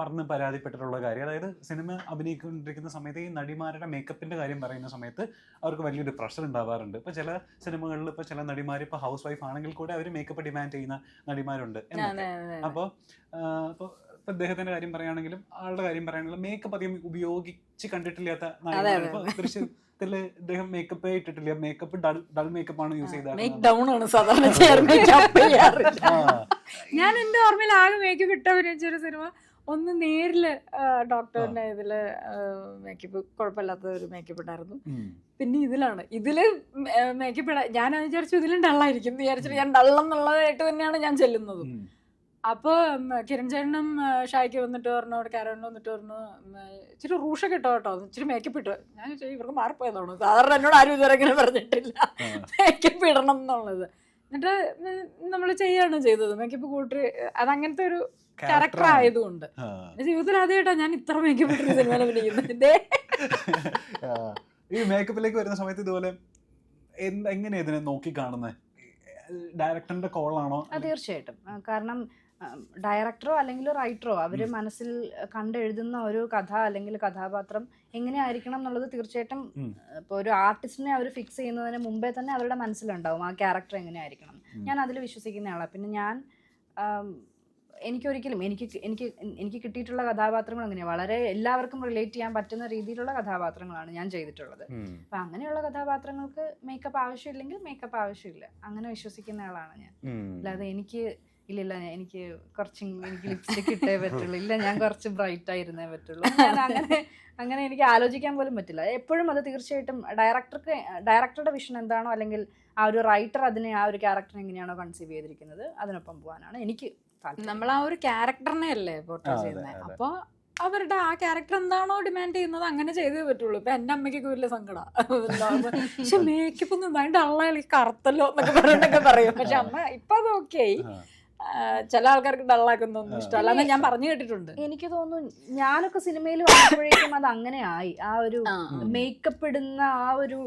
പറഞ്ഞ് പരാതിപ്പെട്ടിട്ടുള്ള കാര്യം, അതായത് സിനിമ അഭിനയിക്കൊണ്ടിരിക്കുന്ന സമയത്ത് ഈ നടിമാരുടെ മേക്കപ്പിന്റെ കാര്യം പറയുന്ന സമയത്ത് അവർക്ക് വലിയൊരു പ്രഷർ ഉണ്ടാവാറുണ്ട്. ഇപ്പൊ ചില സിനിമകളിൽ ഇപ്പൊ ചില നടിമാർ ഇപ്പൊ ഹൗസ് വൈഫ് ആണെങ്കിൽ കൂടെ അവർ മേക്കപ്പ് ഡിമാൻഡ് ചെയ്യുന്ന നടിമാരുണ്ട്. അപ്പോൾ ഇപ്പൊ ഇദ്ദേഹത്തിന്റെ കാര്യം പറയുകയാണെങ്കിലും ആളുടെ കാര്യം പറയുകയാണെങ്കിലും മേക്കപ്പ് അധികം ഉപയോഗിച്ച് കണ്ടിട്ടില്ലാത്ത ദൃശ്യത്തില് ഇദ്ദേഹം മേക്കപ്പ് ഇട്ടിട്ടില്ല, മേക്കപ്പ് ഡൾ മേക്കപ്പ് ആണ് യൂസ് ചെയ്തത്. ഞാൻ എന്റെ ഓർമ്മയിൽ ആകെ മേക്കപ്പ് ഇട്ട് അഭിനയിച്ചൊരു സിനിമ ഒന്ന് നേരില് ഡോക്ടറിന്റെ ഇതില് മേക്കപ്പ് കുഴപ്പമില്ലാത്ത ഒരു മേക്കപ്പ് ഉണ്ടായിരുന്നു. പിന്നെ ഇതില് മേക്കപ്പ് ഇടാൻ ഞാൻ വിചാരിച്ചു ഇതിലും ഡള്ളായിരിക്കും വിചാരിച്ചിട്ട് ഞാൻ ഡള്ളെന്നുള്ളതായിട്ട് തന്നെയാണ് ഞാൻ ചെല്ലുന്നത്. അപ്പോൾ കിരൺ ചേട്ടനും ഷായ്ക്ക് വന്നിട്ട് പറഞ്ഞു, കാരവന് വന്നിട്ട് പറഞ്ഞു ഇച്ചിരി റൂഷൊക്കെ ഇട്ടോ കേട്ടോ, ഇച്ചിരി മേക്കപ്പ് ഇട്ടോ. ഞാൻ ചോദിച്ചു ഇവർക്ക് മാറിപ്പോയതാണോ, സാധാരണ എന്നോട് ആരും ഇതുവരെ ഇങ്ങനെ പറഞ്ഞിട്ടില്ല മേക്കപ്പ് ഇടണം എന്നുള്ളത്. എന്നിട്ട് നമ്മൾ ചെയ്യാണ് ചെയ്തത് മേക്കപ്പ് കൂട്ടി. അതങ്ങനത്തെ ഒരു ക്യാരക്ടർ ആയതുകൊണ്ട് ജീവിതത്തിൽ ആദ്യമായിട്ടാ ഞാൻ ഇത്ര മേക്കപ്പ് ഇട്ട് സിനിമയിൽ അഭിനയിക്കുന്നത്. ഈ മേക്കപ്പിലേക്ക് വരുന്ന സമയത്ത് ഇതുപോലെ എങ്ങനെയാ ഇതിനെ നോക്കി കാണുന്നത്? ഡയറക്ടറിന്റെ കോളാണോ? തീർച്ചയായിട്ടും. കാരണം ഡയറക്ടറോ അല്ലെങ്കിൽ റൈറ്ററോ അവർ മനസ്സിൽ കണ്ടെഴുതുന്ന ഒരു കഥ അല്ലെങ്കിൽ കഥാപാത്രം എങ്ങനെയായിരിക്കണം എന്നുള്ളത് തീർച്ചയായിട്ടും ഇപ്പോൾ ഒരു ആർട്ടിസ്റ്റിനെ അവർ ഫിക്സ് ചെയ്യുന്നതിന് മുമ്പേ തന്നെ അവരുടെ മനസ്സിലുണ്ടാവും ആ ക്യാരക്ടർ എങ്ങനെയായിരിക്കണം. ഞാൻ അതിൽ വിശ്വസിക്കുന്ന ആളാണ്. പിന്നെ ഞാൻ എനിക്കൊരിക്കലും എനിക്ക് കിട്ടിയിട്ടുള്ള കഥാപാത്രങ്ങൾ അങ്ങനെയാണ്, വളരെ എല്ലാവർക്കും റിലേറ്റ് ചെയ്യാൻ പറ്റുന്ന രീതിയിലുള്ള കഥാപാത്രങ്ങളാണ് ഞാൻ ചെയ്തിട്ടുള്ളത്. അപ്പം അങ്ങനെയുള്ള കഥാപാത്രങ്ങൾക്ക് മേക്കപ്പ് ആവശ്യമില്ലെങ്കിൽ മേക്കപ്പ് ആവശ്യമില്ല, അങ്ങനെ വിശ്വസിക്കുന്ന ആളാണ് ഞാൻ. അല്ലാതെ എനിക്ക് ലിപ്സ്റ്റിക് ഇട്ടേ പറ്റുള്ളൂ, ഇല്ല ഞാൻ കുറച്ച് ബ്രൈറ്റ് ആയിരുന്നേ പറ്റുള്ളൂ, ഞാൻ അങ്ങനെ എനിക്ക് ആലോചിക്കാൻ പോലും പറ്റില്ല. എപ്പോഴും അത് തീർച്ചയായിട്ടും ഡയറക്ടറുടെ വിഷൻ എന്താണോ അല്ലെങ്കിൽ ആ ഒരു റൈറ്റർ അതിനെ ആ ഒരു ക്യാരക്ടറിനെ എങ്ങനെയാണോ കൺസീവ് ചെയ്തിരിക്കുന്നത് അതിനൊപ്പം പോകാനാണ് എനിക്ക് താല്പര്യം. നമ്മൾ ആ ഒരു ക്യാരക്ടറിനെ അല്ലേ പോർട്രേ ചെയ്യുന്നത്, അപ്പോൾ അവരുടെ ആ ക്യാരക്ടർ എന്താണോ ഡിമാൻഡ് ചെയ്യുന്നത് അങ്ങനെ ചെയ്തേ പറ്റുള്ളൂ. ഇപ്പൊ എന്റെ അമ്മയ്ക്കൊക്കെ വലിയ സങ്കടം, പക്ഷെ മേക്കപ്പ് ഒന്നും വേണ്ട അള്ള കറുത്തല്ലോ എന്നൊക്കെ പറഞ്ഞിട്ടൊക്കെ പറയും. പക്ഷെ അമ്മ ഇപ്പൊ അത് ഓക്കെ ആയി. ചില ആൾക്കാർക്ക് ഡള്ളാക്കുന്നൊന്നും ഇഷ്ടമല്ല ഞാൻ പറഞ്ഞു കേട്ടിട്ടുണ്ട്. എനിക്ക് തോന്നുന്നു ഞാനൊക്കെ സിനിമയിൽ വന്നപ്പോഴേക്കും അത് അങ്ങനെ ആയി, ആ ഒരു മേക്കപ്പ് ഇടുന്ന ആ ഒരു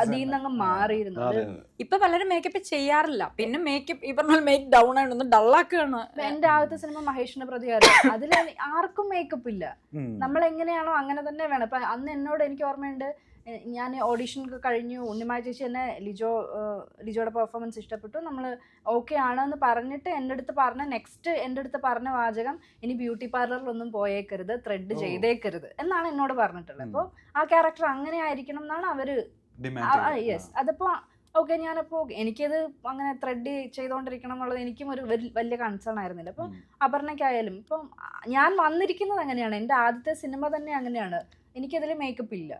അതിൽ നിന്നങ്ങ് മാറിയിരുന്നു. ഇപ്പൊ പലരും മേക്കപ്പ് ചെയ്യാറില്ല, പിന്നെ മേക്കപ്പ് ഈ പറഞ്ഞാൽ മേക്ക് ഡൗൺ ആണ് ഡള്ളാക്കാണ്. എന്റെ ആദ്യത്തെ സിനിമ മഹേഷിന്റെ പ്രതികാരം, അതിൽ ആർക്കും മേക്കപ്പ് ഇല്ല, നമ്മൾ എങ്ങനെയാണോ അങ്ങനെ തന്നെ വേണം. ഇപ്പൊ അന്ന് എന്നോട് എനിക്ക് ഓർമ്മയുണ്ട്, ഞാൻ ഓഡീഷൻ കഴിഞ്ഞു, ഉണ്ണിമായ ചേച്ചി എന്നെ ലിജോയുടെ പെർഫോമൻസ് ഇഷ്ടപ്പെട്ടു, നമ്മൾ ഓക്കെ ആണെന്ന് പറഞ്ഞിട്ട് എൻ്റെ അടുത്ത് പറഞ്ഞ വാചകം ഇനി ബ്യൂട്ടി പാർലറിലൊന്നും പോയേക്കരുത്, ത്രെഡ് ചെയ്തേക്കരുത് എന്നാണ് എന്നോട് പറഞ്ഞിട്ടുള്ളത്. അപ്പോൾ ആ ക്യാരക്ടർ അങ്ങനെ ആയിരിക്കണം എന്നാണ് അവര്. യെസ്, അതിപ്പോ ഓക്കെ ഞാനപ്പോൾ എനിക്കത് അങ്ങനെ ത്രെഡ് ചെയ്തുകൊണ്ടിരിക്കണം എന്നുള്ളത് എനിക്കും ഒരു വലിയ കൺസേൺ ആയിരുന്നില്ല. അപ്പം അപർണയ്ക്കായാലും ഇപ്പം ഞാൻ വന്നിരിക്കുന്നത് അങ്ങനെയാണ്. എൻ്റെ ആദ്യത്തെ സിനിമ തന്നെ അങ്ങനെയാണ്. എനിക്കതിൽ മേക്കപ്പ് ഇല്ല,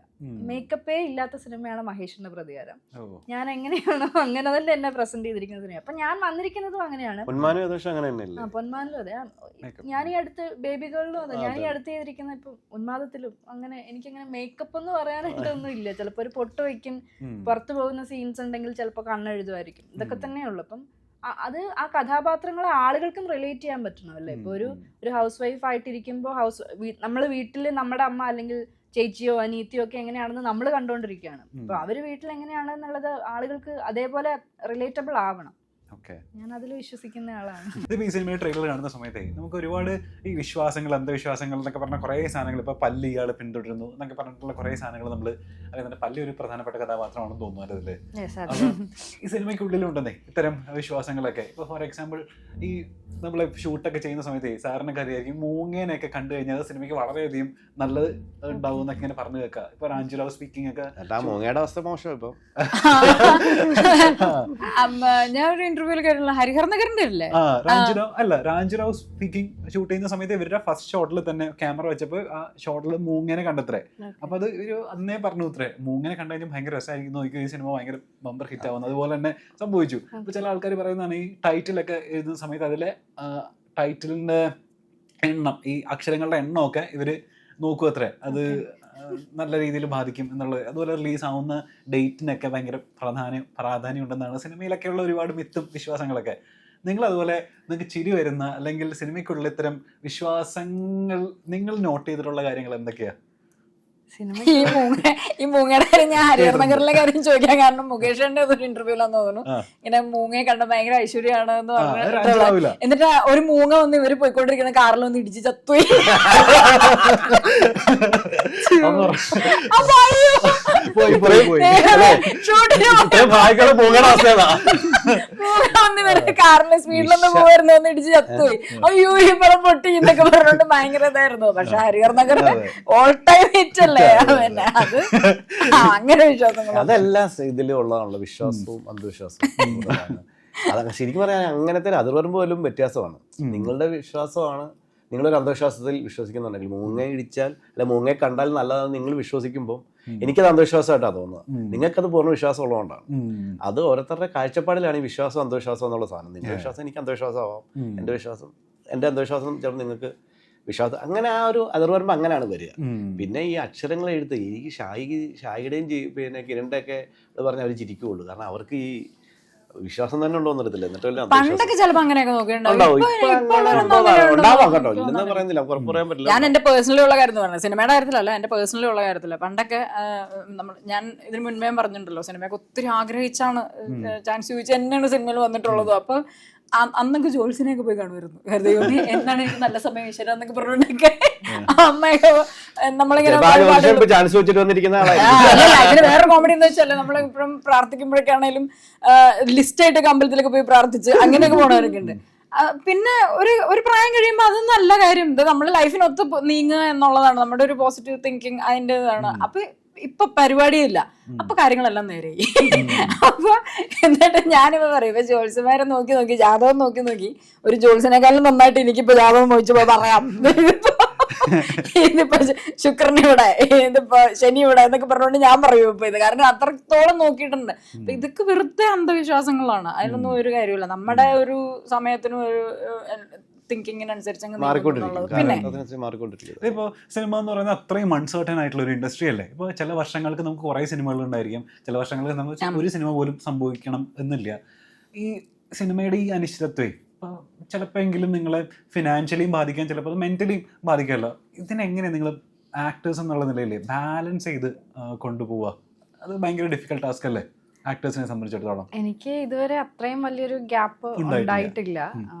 മേക്കപ്പേ ഇല്ലാത്ത സിനിമയാണ് മഹേഷിന്റെ പ്രതികാരം. ഞാൻ എങ്ങനെയാണോ അങ്ങനെ തന്നെ എന്നെ പ്രസന്റ് ചെയ്തിരിക്കുന്ന സിനിമ. അപ്പൊ ഞാൻ വന്നിരിക്കുന്നതും അങ്ങനെയാണ്. പൊന്മാനിലും അതെ, ഞാൻ ഈ അടുത്ത് ബേബി ഗേളിലും അതെ, ഞാൻ ഈ അടുത്ത് ചെയ്തിരിക്കുന്ന ഇപ്പൊ ഉന്മാദത്തിലും അങ്ങനെ എനിക്കങ്ങനെ മേക്കപ്പ് എന്ന് പറയാനായിട്ടൊന്നും ഇല്ല. ചിലപ്പോൾ ഒരു പൊട്ട് വയ്ക്കും, പുറത്തു പോകുന്ന സീൻസ് ഉണ്ടെങ്കിൽ ചിലപ്പോൾ കണ്ണെഴുതുമായിരിക്കും, ഇതൊക്കെ തന്നെയുള്ളു. അപ്പം അത് ആ കഥാപാത്രങ്ങളെ ആളുകൾക്കും റിലേറ്റ് ചെയ്യാൻ പറ്റണമല്ലേ. ഇപ്പൊ ഒരു ഹൗസ് വൈഫ് ആയിട്ടിരിക്കുമ്പോൾ നമ്മൾ വീട്ടിൽ നമ്മുടെ അമ്മ അല്ലെങ്കിൽ ചേച്ചിയോ അനീത്തിയോ ഒക്കെ എങ്ങനെയാണെന്ന് നമ്മൾ കണ്ടുകൊണ്ടിരിക്കുകയാണ്. അപ്പൊ അവര് വീട്ടിൽ എങ്ങനെയാണെന്നുള്ളത് ആളുകൾക്ക് അതേപോലെ റിലേറ്റബിൾ ആവണം. ഞാൻ അതിൽ വിശ്വസിക്കുന്ന ആളാണ്. ഇതിപ്പോൾ ഈ സിനിമയുടെ ട്രെയിലർ കാണുന്ന സമയത്തേ നമുക്ക് ഒരുപാട് ഈ വിശ്വാസങ്ങൾ, അന്ധവിശ്വാസങ്ങൾ എന്നൊക്കെ പറഞ്ഞ കുറേ സാധനങ്ങൾ, ഇപ്പോൾ പല്ലി ഇയാൾ പിന്തുടരുന്നു എന്നൊക്കെ പറഞ്ഞിട്ടുള്ള കുറേ സാധനങ്ങൾ നമ്മൾ അറിയുന്നുണ്ട്. പല്ലി ഒരു പ്രധാനപ്പെട്ട കഥാപാത്രമാണെന്ന് തോന്നുന്നു അതിൽ. അപ്പം ഈ സിനിമയ്ക്കുള്ളിലുണ്ടെന്നേ ഇത്തരം വിശ്വാസങ്ങളൊക്കെ. ഇപ്പോൾ ഫോർ എക്സാമ്പിൾ ഈ നമ്മൾ ഷൂട്ടൊക്കെ ചെയ്യുന്ന സമയത്തേ സാറിനൊക്കെ അറിയായിരിക്കും മൂങ്ങേനെയൊക്കെ കണ്ടു കഴിഞ്ഞാൽ സിനിമയ്ക്ക് വളരെയധികം നല്ലത് ഉണ്ടാവും എന്നൊക്കെ ഇങ്ങനെ പറഞ്ഞു കേൾക്കാം. ഇപ്പോൾ റാഞ്ചുറാവ് സ്പീക്കിംഗ് ഒക്കെ. മൂങ്ങയുടെ അവസ്ഥ മോശം. ഇപ്പോൾ ഞാൻ ഒരു ഇന്റർവ്യൂല് കേട്ടില്ല, ഹരിഹർ നഗറിന്റെ അല്ലേ റാഞ്ചുറാവ് സ്പീക്കിംഗ് ഷൂട്ട് ചെയ്യുന്ന സമയത്ത് ഇവരുടെ ഫസ്റ്റ് ഷോട്ടിൽ തന്നെ ക്യാമറ വെച്ചപ്പോൾ ആ ഷോട്ടിൽ മൂങ്ങനെ കണ്ടത്രേ. അപ്പൊ അത് ഒരു അന്നേ പറഞ്ഞു ഇത്രേ, മൂങ്ങനെ കണ്ടു കഴിഞ്ഞാൽ ഭയങ്കര രസമായിരിക്കും, നോക്കി ഈ സിനിമ ഭയങ്കര ബമ്പർ ഹിറ്റ് ആവുന്നത്. അതുപോലെ തന്നെ സംഭവിച്ചു. ഇപ്പൊ ചില ആൾക്കാർ പറയുന്നതാണ് ഈ ടൈറ്റിലൊക്കെ എഴുതുന്ന സമയത്ത് അതിലെ ടൈറ്റിലിന്റെ എണ്ണം, ഈ അക്ഷരങ്ങളുടെ എണ്ണമൊക്കെ ഇവര് നോക്കും അത്രേ, അത് നല്ല രീതിയിൽ ബാധിക്കും എന്നുള്ളത്. അതുപോലെ റിലീസ് ആവുന്ന ഡേറ്റിനൊക്കെ ഭയങ്കര പ്രാധാന്യം ഉണ്ടെന്നാണ് സിനിമയിലൊക്കെയുള്ള ഒരുപാട് മിത്തും വിശ്വാസങ്ങളൊക്കെ. നിങ്ങൾ അതുപോലെ നിങ്ങൾക്ക് ചിരി വരുന്ന അല്ലെങ്കിൽ സിനിമയ്ക്കുള്ള ഇത്തരം വിശ്വാസങ്ങൾ നിങ്ങൾ നോട്ട് ചെയ്തിട്ടുള്ള കാര്യങ്ങൾ എന്തൊക്കെയാ? ഈ മൂങ്ങയുടെ കാര്യം ഞാൻ ഹരിഹർ നഗറിലെ കാര്യം ചോദിക്കാൻ കാരണം മുകേഷിന്റെ ഒരു ഇന്റർവ്യൂലാന്ന് തോന്നുന്നു, ഇങ്ങനെ മൂങ്ങയെ കണ്ട ഭയങ്കര ഐശ്വര്യമാണ് എന്ന് പറഞ്ഞു. എന്നിട്ട് ഒരു മൂങ്ങ വന്ന് ഇവര് പോയിക്കൊണ്ടിരിക്കുന്ന കാറിൽ ഒന്ന് ഇടിച്ച് ചത്തുപോയി. കാറിലെ സ്പീഡിലൊന്നും പോവായിരുന്നു, ഒന്ന് ഇടിച്ച് ചത്തുപോയി. അയ്യോ ഈ പടം പൊട്ടി എന്നൊക്കെ പറഞ്ഞോണ്ട് ഭയങ്കര ഇതായിരുന്നു. പക്ഷെ ഹരിഹർ നഗറിന്റെ ഓൾ ടൈം ഹിറ്റ് അല്ലേ. അങ്ങനെ വിശ്വാസങ്ങൾ അതെല്ലാം ഇതിലും ഉള്ളതാണല്ലോ, വിശ്വാസവും അന്ധവിശ്വാസവും. അതൊക്കെ ശരിക്കും പറയാൻ അങ്ങനത്തെ അതിർവരമ്പ് പോലും വ്യത്യാസമാണ്. നിങ്ങളുടെ വിശ്വാസമാണ്, നിങ്ങളൊരു അന്ധവിശ്വാസത്തിൽ വിശ്വസിക്കുന്നുണ്ടെങ്കിൽ മൂങ്ങ ഇടിച്ചാൽ അല്ല മൂങ്ങയെ കണ്ടാൽ നല്ലതാണെന്ന് നിങ്ങൾ വിശ്വസിക്കുമ്പോൾ എനിക്കത് അന്ധവിശ്വാസമായിട്ടാണ് തോന്നുന്നത്. നിങ്ങൾക്കത് പൂർണ്ണ വിശ്വാസം ഉള്ളതുകൊണ്ടാണ്. അത് ഓരോരുത്തരുടെ കാഴ്ചപ്പാടിലാണ് ഈ വിശ്വാസം അന്ധവിശ്വാസം എന്നുള്ള സാധനം. നിങ്ങളുടെ വിശ്വാസം എനിക്ക് അന്ധവിശ്വാസമാവാം, എൻ്റെ അന്ധവിശ്വാസം ചിലപ്പോൾ നിങ്ങൾക്ക് വിശ്വാസം. അങ്ങനെ ആ ഒരു അതിർവരമ്പ് അങ്ങനെയാണ് വരിക. പിന്നെ ഈ അക്ഷരങ്ങൾ എഴുത്ത് ഈ ഷായിയുടെയും പിന്നെ കിരണിന്റെ ഒക്കെ പറഞ്ഞാൽ അവർ ചിരിക്കുകയുള്ളൂ. കാരണം അവർക്ക് ഈ വിശ്വാസം തന്നെ ഉണ്ടോ എന്നറിയത്തില്ല. എന്നിട്ട് പണ്ടൊക്കെ ചിലപ്പോൾ അങ്ങനെയൊക്കെ ഞാൻ എന്റെ പേഴ്സണലി ഉള്ള കാര്യം പറഞ്ഞു, സിനിമയുടെ കാര്യത്തിലല്ല, എന്റെ പേഴ്സണലി ഉള്ള കാര്യത്തില്ല. പണ്ടൊക്കെ ഞാൻ ഇതിന് മുൻപേ പറഞ്ഞിട്ടുണ്ടല്ലോ, സിനിമയൊക്കെ ഒത്തിരി ആഗ്രഹിച്ചാണ് ചാൻസ് ചോദിച്ചാൽ തന്നെയാണ് സിനിമയിൽ വന്നിട്ടുള്ളത്. അപ്പൊ അന്നൊക്കെ ജോത്സ്യനെയൊക്കെ പോയി കാണുമായിരുന്നു. ദൈവമേ എന്താണ് എനിക്ക് നല്ല സമയം ഈശ്വര എന്നൊക്കെ പറഞ്ഞോണ്ടൊക്കെ അമ്മയൊക്കെ നമ്മളിങ്ങനെ അതിന് വേറെ കോമഡി എന്ന് വെച്ചാൽ നമ്മളിപ്പം പ്രാർത്ഥിക്കുമ്പോഴൊക്കെയാണേലും ലിസ്റ്റായിട്ട് അമ്പലത്തിലൊക്കെ പോയി പ്രാർത്ഥിച്ച് അങ്ങനെയൊക്കെ പോണവരൊക്കെ ഉണ്ട്. പിന്നെ ഒരു പ്രായം കഴിയുമ്പോൾ അതൊന്നും അല്ല കാര്യം. ഇത് നമ്മുടെ ലൈഫിനൊത്ത് നീങ്ങുക എന്നുള്ളതാണ് നമ്മുടെ ഒരു പോസിറ്റീവ് തിങ്കിങ്, അതിൻ്റെതാണ്. അപ്പൊ ഇപ്പൊ പരിപാടിയില്ല, അപ്പൊ കാര്യങ്ങളെല്ലാം നേരെയായി. അപ്പൊ എന്നിട്ട് ഞാനിപ്പോ പറയും, ഇപ്പൊ ജോത്സ്യന്മാരെ നോക്കി ജാതകം നോക്കി ഒരു ജോത്സ്യനെക്കാളും നന്നായിട്ട് എനിക്കിപ്പോ ജാതകം ചോദിച്ചപ്പോ പറയാം, ഇതിപ്പോ ശുക്രനിവിടെ, ഇതിപ്പോ ശനിയുടെ എന്നൊക്കെ പറഞ്ഞുകൊണ്ട് ഞാൻ പറയും ഇപ്പൊ ഇത്. കാരണം അത്രത്തോളം നോക്കിയിട്ടുണ്ട്. അപ്പൊ ഇതൊക്കെ വെറുതെ അന്ധവിശ്വാസങ്ങളാണ്, അതിലൊന്നും ഒരു കാര്യമില്ല. നമ്മുടെ ഒരു സമയത്തിനും ഒരു തിങ്കിങ്ങിനനുസരിച്ച് ഇപ്പോൾ സിനിമ എന്ന് പറയുന്നത് അത്രയും അൺസർട്ടൻ ആയിട്ടുള്ള ഒരു ഇൻഡസ്ട്രി അല്ലേ. ഇപ്പോൾ ചില വർഷങ്ങൾക്ക് നമുക്ക് കുറേ സിനിമകൾ ഉണ്ടായിരിക്കും, ചില വർഷങ്ങൾക്ക് നമുക്ക് ഒരു സിനിമ പോലും സംഭവിക്കണം എന്നില്ല. ഈ സിനിമയുടെ ഈ അനിശ്ചിതത്വേ ഇപ്പോൾ ചിലപ്പോൾ എങ്കിലും നിങ്ങളെ ഫിനാൻഷ്യലിയും ബാധിക്കാം, ചിലപ്പോൾ അത് മെൻ്റലിയും ബാധിക്കാമല്ലോ. ഇതിനെങ്ങനെ നിങ്ങൾ ആക്ടേഴ്സ് എന്നുള്ള നിലയിൽ ബാലൻസ് ചെയ്ത് കൊണ്ടുപോവുക? അത് ഭയങ്കര ഡിഫിക്കൽട്ട് ടാസ്ക് അല്ലേ ആക്ടേഴ്സിനെ സംബന്ധിച്ചിടത്തോളം? എനിക്ക് ഇതുവരെ അത്രയും വലിയൊരു ഗ്യാപ്പ് ഉണ്ടായിട്ടില്ല.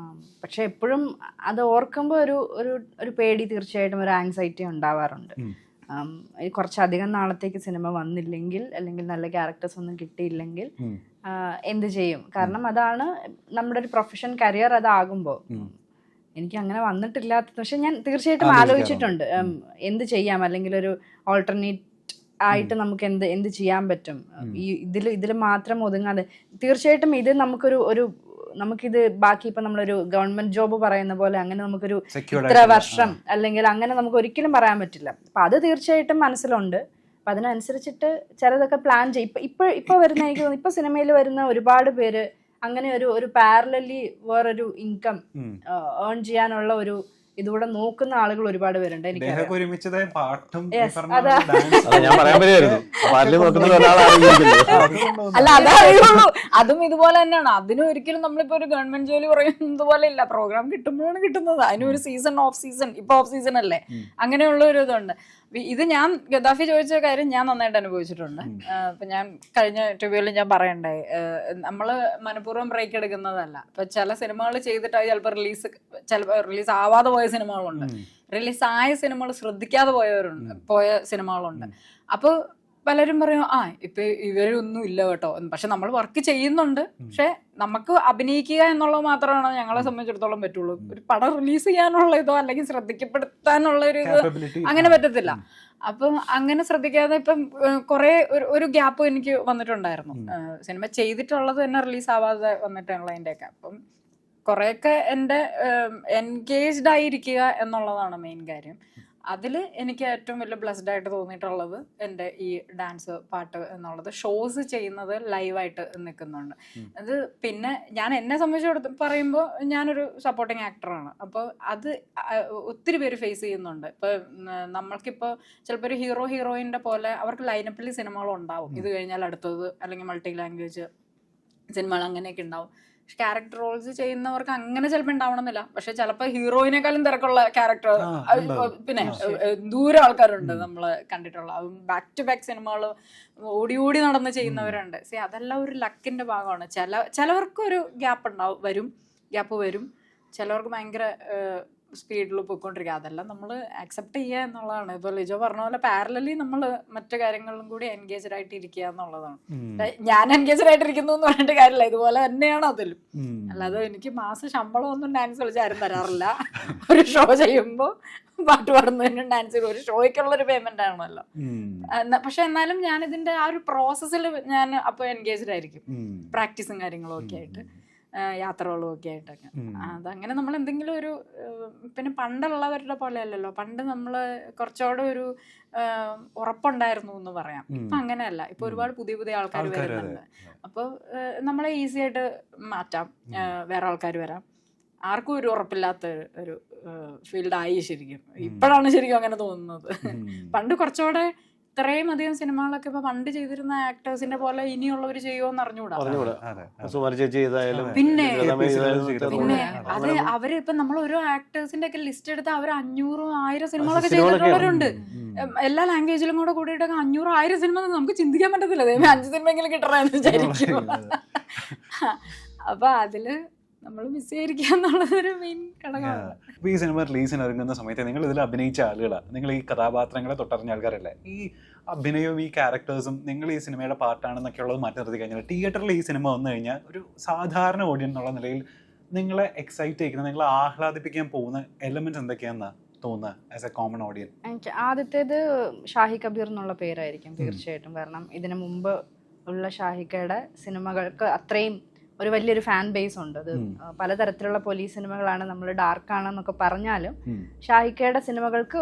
പക്ഷെ എപ്പോഴും അത് ഓർക്കുമ്പോൾ ഒരു പേടി, തീർച്ചയായിട്ടും ഒരു ആങ്സൈറ്റി ഉണ്ടാവാറുണ്ട്. കുറച്ചധികം നാളത്തേക്ക് സിനിമ വന്നില്ലെങ്കിൽ അല്ലെങ്കിൽ നല്ല ക്യാരക്ടേഴ്സ് ഒന്നും കിട്ടിയില്ലെങ്കിൽ എന്ത് ചെയ്യും? കാരണം അതാണ് നമ്മുടെ ഒരു പ്രൊഫഷൻ, കരിയർ അതാകുമ്പോൾ. എനിക്ക് അങ്ങനെ വന്നിട്ടില്ലാത്ത, പക്ഷെ ഞാൻ തീർച്ചയായിട്ടും ആലോചിച്ചിട്ടുണ്ട് എന്ത് ചെയ്യാം, അല്ലെങ്കിൽ ഒരു ഓൾട്ടർനേറ്റ് ആയിട്ട് നമുക്ക് എന്ത് ചെയ്യാൻ പറ്റും, ഈ ഇതിൽ മാത്രം ഒതുങ്ങാതെ. തീർച്ചയായിട്ടും ഇത് നമുക്കിത് ബാക്കി ഇപ്പൊ നമ്മളൊരു ഗവൺമെന്റ് ജോബ് പറയുന്ന പോലെ അങ്ങനെ നമുക്കൊരു ഇത്ര വർഷം അല്ലെങ്കിൽ അങ്ങനെ നമുക്ക് ഒരിക്കലും പറയാൻ പറ്റില്ല. അപ്പൊ അത് തീർച്ചയായിട്ടും മനസ്സിലുണ്ട്. അപ്പൊ അതിനനുസരിച്ചിട്ട് ചിലതൊക്കെ പ്ലാൻ ചെയ്യും. ഇപ്പൊ വരുന്ന എനിക്ക് തോന്നുന്നു ഇപ്പൊ സിനിമയിൽ വരുന്ന ഒരുപാട് പേര് അങ്ങനെ ഒരു പാരലലി വേറൊരു ഇൻകം ഏൺ ചെയ്യാനുള്ള ഒരു ഇതുകൂടെ നോക്കുന്ന ആളുകൾ ഒരുപാട് പേരുണ്ട്. എനിക്ക് അല്ല അതേ അറിയുള്ളൂ. അതും ഇതുപോലെ തന്നെയാണ്. അതിനും ഒരിക്കലും നമ്മളിപ്പോ ഒരു ഗവൺമെന്റ് ജോലി പറയുന്നത് പോലെ ഇല്ല. പ്രോഗ്രാം കിട്ടുമ്പോഴാണ് കിട്ടുന്നത്. അതിനൊരു സീസൺ ഓഫ് സീസൺ, ഇപ്പൊ ഓഫ് സീസൺ അല്ലേ, അങ്ങനെയുള്ള ഒരു ഇതുണ്ട്. ഇത് ഞാൻ ഗദ്ദാഫി ചോദിച്ച കാര്യം ഞാൻ നന്നായിട്ട് അനുഭവിച്ചിട്ടുണ്ട്. ഇപ്പൊ ഞാൻ കഴിഞ്ഞ ഇന്റർവ്യൂവിൽ ഞാൻ പറയണ്ടായി, നമ്മള് മനഃപൂർവ്വം ബ്രേക്ക് എടുക്കുന്നതല്ല. ഇപ്പൊ ചില സിനിമകൾ ചെയ്തിട്ട് ചിലപ്പോൾ റിലീസ് ആവാതെ പോയ സിനിമകളുണ്ട്, റിലീസ് ആയ സിനിമകൾ ശ്രദ്ധിക്കാതെ പോയ സിനിമകളുണ്ട്. അപ്പൊ പലരും പറയും ഇപ്പൊ ഇവരൊന്നും ഇല്ല കേട്ടോ, പക്ഷെ നമ്മൾ വർക്ക് ചെയ്യുന്നുണ്ട്. പക്ഷെ നമുക്ക് അഭിനയിക്കുക എന്നുള്ളത് മാത്രമാണ് ഞങ്ങളെ സംബന്ധിച്ചിടത്തോളം പറ്റുള്ളൂ. ഒരു പടം റിലീസ് ചെയ്യാനുള്ള ഇതോ അല്ലെങ്കിൽ ശ്രദ്ധിക്കപ്പെടുത്താനുള്ള ഒരു ഇത് അങ്ങനെ പറ്റത്തില്ല. അപ്പം അങ്ങനെ ശ്രദ്ധിക്കാതെ ഇപ്പം കുറെ ഒരു ഗ്യാപ്പ് എനിക്ക് വന്നിട്ടുണ്ടായിരുന്നു. സിനിമ ചെയ്തിട്ടുള്ളത് തന്നെ റിലീസ് ആവാതെ വന്നിട്ടുള്ളതിൻ്റെയൊക്കെ. അപ്പം കുറെയൊക്കെ എൻ്റെ എൻഗേജ്ഡ് ആയിരിക്കുക എന്നുള്ളതാണ് മെയിൻ കാര്യം. അതിൽ എനിക്ക് ഏറ്റവും വലിയ ബ്ലെസ്ഡ് ആയിട്ട് തോന്നിയിട്ടുള്ളത് എൻ്റെ ഈ ഡാൻസ് പാട്ട് എന്നുള്ളത് ഷോസ് ചെയ്യുന്നത് ലൈവായിട്ട് നിൽക്കുന്നുണ്ട്. അത് പിന്നെ ഞാൻ എന്നെ സംബന്ധിച്ച് പറയുമ്പോൾ ഞാനൊരു സപ്പോർട്ടിങ് ആക്ടറാണ്. അപ്പോൾ അത് ഒത്തിരി പേര് ഫേസ് ചെയ്യുന്നുണ്ട്. ഇപ്പോൾ നമ്മൾക്കിപ്പോൾ ചിലപ്പോൾ ഒരു ഹീറോയിൻ്റെ പോലെ അവർക്ക് ലൈനപ്പിൽ സിനിമകളുണ്ടാവും, ഇത് കഴിഞ്ഞാൽ അടുത്തത്, അല്ലെങ്കിൽ മൾട്ടി ലാംഗ്വേജ് സിനിമകൾ അങ്ങനെയൊക്കെ ഉണ്ടാവും. ക്യാരക്ടർ റോൾസ് ചെയ്യുന്നവർക്ക് അങ്ങനെ ചിലപ്പോൾ ഉണ്ടാവണമെന്നില്ല. പക്ഷെ ചിലപ്പോൾ ഹീറോയിനെക്കാളും തിരക്കുള്ള ക്യാരക്ടർ പിന്നെ ദൂരം ആൾക്കാരുണ്ട് നമ്മൾ കണ്ടിട്ടുള്ള. ബാക്ക് ടു ബാക്ക് സിനിമകൾ ഓടി നടന്ന് ചെയ്യുന്നവരുണ്ട്. അതെല്ലാം ഒരു ലക്കിന്റെ ഭാഗമാണ്. ചിലവർക്ക് ഒരു ഗ്യാപ്പ് വരും. ചിലവർക്ക് ഭയങ്കര സ്പീഡിൽ പോയിക്കൊണ്ടിരിക്കുക. അതെല്ലാം നമ്മൾ അക്സെപ്റ്റ് ചെയ്യുക എന്നുള്ളതാണ്. ഇപ്പോൾ ലിജോ പറഞ്ഞ പോലെ പാരലലി നമ്മൾ മറ്റു കാര്യങ്ങളിലും കൂടി എൻഗേജ്ഡ് ആയിട്ട് ഇരിക്കുക എന്നുള്ളതാണ്. ഞാൻ എൻഗേജ്ഡ് ആയിട്ടിരിക്കുന്നു എന്ന് പറഞ്ഞിട്ട് കാര്യമില്ല, ഇതുപോലെ തന്നെയാണ് അതിലും. അല്ലാതെ എനിക്ക് മാസം ശമ്പളം ഒന്നും ഡാൻസ് കളിച്ചാരും തരാറില്ല. ഒരു ഷോ ചെയ്യുമ്പോൾ പാട്ട് പാടുന്നതിനും ഡാൻസ് ചെയ്യും, ഒരു ഷോയ്ക്കുള്ളൊരു പേയ്മെന്റ് ആണല്ലോ. പക്ഷെ എന്നാലും ഞാൻ ഇതിന്റെ ആ ഒരു പ്രോസസ്സിൽ ഞാൻ അപ്പോൾ എൻഗേജ്ഡ് ആയിരിക്കും, പ്രാക്ടീസും കാര്യങ്ങളും ഒക്കെ ആയിട്ട്, യാത്രകളും ഒക്കെ ആയിട്ടൊക്കെ. അതങ്ങനെ നമ്മൾ എന്തെങ്കിലും ഒരു പിന്നെ പണ്ടുള്ളവരുടെ പോലെ അല്ലല്ലോ. പണ്ട് നമ്മൾ കുറച്ചുകൂടെ ഒരു ഉറപ്പുണ്ടായിരുന്നു എന്ന് പറയാം. ഇപ്പൊ അങ്ങനെയല്ല. ഇപ്പൊ ഒരുപാട് പുതിയ ആൾക്കാർ വരുന്നുണ്ട്. അപ്പോൾ നമ്മളെ ഈസി ആയിട്ട് മാറ്റാം, വേറെ ആൾക്കാർ വരാം. ആർക്കും ഒരു ഉറപ്പില്ലാത്ത ഒരു ഫീൽഡായി ശരിക്കും. ഇപ്പോഴാണ് ശരിക്കും അങ്ങനെ തോന്നുന്നത്. പണ്ട് കുറച്ചുകൂടെ ഇത്രയും അധികം സിനിമകളൊക്കെ ഇപ്പൊ പണ്ട് ചെയ്തിരുന്ന ആക്ടേഴ്സിന്റെ പോലെ ഇനിയുള്ളവർ ചെയ്യുമോന്ന് അറിഞ്ഞൂടാ. പിന്നെ അത് അവര് ഇപ്പൊ നമ്മൾ ഓരോ ആക്ടേഴ്സിന്റെ ഒക്കെ ലിസ്റ്റ് എടുത്ത് അവർ 500-1000 സിനിമകളൊക്കെ ചെയ്തിട്ടുള്ളവരുണ്ട്. എല്ലാ ലാംഗ്വേജിലും കൂടെ കൂടിയിട്ടൊക്കെ 500-1000 സിനിമ നമുക്ക് ചിന്തിക്കാൻ പറ്റത്തില്ല. 5 സിനിമയെങ്കിലും കിട്ടണമെന്ന് വിചാരിക്കും. അപ്പൊ അതില് നമ്മൾ മിസ് ചെയ്തിരിക്കുക എന്നുള്ളതൊരു മെയിൻ ഘടകമാണ്. ഇപ്പൊ ഈ സിനിമ റിലീസിന് ഒരുങ്ങുന്ന സമയത്ത് നിങ്ങൾ ഇതിൽ അഭിനയിച്ച ആളുകളാണ്, നിങ്ങൾ ഈ കഥാപാത്രങ്ങളെ തൊട്ടറിഞ്ഞ ആൾക്കാരല്ലേ. ഈ അഭിനയവും ഈ ക്യാരക്ടേഴ്സും നിങ്ങൾ ഈ സിനിമയുടെ പാർട്ടാണെന്നൊക്കെ ഉള്ളത് മാറ്റി നിർത്തി കഴിഞ്ഞാൽ തിയേറ്ററിൽ ഈ സിനിമ വന്നു കഴിഞ്ഞാൽ ഒരു സാധാരണ ഓഡിയൻസ് എന്നുള്ള നിലയിൽ നിങ്ങളെ എക്സൈറ്റ് ചെയ്യുന്ന, നിങ്ങളെ ആഹ്ലാദിപ്പിക്കാൻ പോകുന്ന എലമെന്റ്സ് എന്തൊക്കെയാണെന്നാ തോന്നുന്നത് ആസ് എ കോമൺ ഓഡിയൻസ്? എനിക്ക് ആദ്യത്തേത് ഷാഹി കബീർ എന്നുള്ള പേരായിരിക്കും തീർച്ചയായിട്ടും. കാരണം ഇതിനു മുമ്പ് ഉള്ള ഷാഹിക്കയുടെ സിനിമകൾക്ക് അത്രയും ഒരു വലിയൊരു ഫാൻ ബേസ് ഉണ്ട്. അത് പലതരത്തിലുള്ള പോലീസ് സിനിമകളാണ്, നമ്മൾ ഡാർക്കാണെന്നൊക്കെ പറഞ്ഞാലും ഷാഹിക്കയുടെ സിനിമകൾക്ക്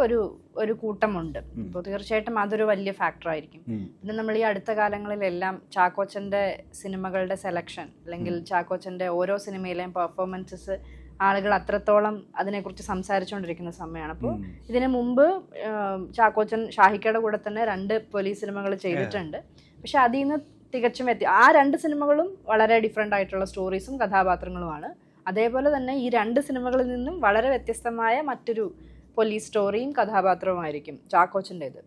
ഒരു കൂട്ടമുണ്ട്. അപ്പോൾ തീർച്ചയായിട്ടും അതൊരു വലിയ ഫാക്ടർ ആയിരിക്കും. പിന്നെ നമ്മൾ ഈ അടുത്ത കാലങ്ങളിലെല്ലാം ചാക്കോച്ചന്റെ സിനിമകളുടെ സെലക്ഷൻ അല്ലെങ്കിൽ ചാക്കോച്ചന്റെ ഓരോ സിനിമയിലെയും പെർഫോമൻസസ് ആളുകൾ അത്രത്തോളം അതിനെക്കുറിച്ച് സംസാരിച്ചുകൊണ്ടിരിക്കുന്ന സമയമാണ്. അപ്പോൾ ഇതിനു മുമ്പ് ചാക്കോച്ചൻ ഷാഹിക്കയുടെ കൂടെ തന്നെ 2 പോലീസ് സിനിമകൾ ചെയ്തിട്ടുണ്ട്. പക്ഷെ അതിൽ നിന്ന് തികച്ചും ആ 2 സിനിമകളും വളരെ ഡിഫറെൻ്റ് ആയിട്ടുള്ള സ്റ്റോറീസും കഥാപാത്രങ്ങളുമാണ്. അതേപോലെ തന്നെ ഈ 2 സിനിമകളിൽ നിന്നും വളരെ വ്യത്യസ്തമായ മറ്റൊരു പോലീസ് സ്റ്റോറിയും കഥാപാത്രവുമായിരിക്കും ചാക്കോച്ചൻ്റെത്.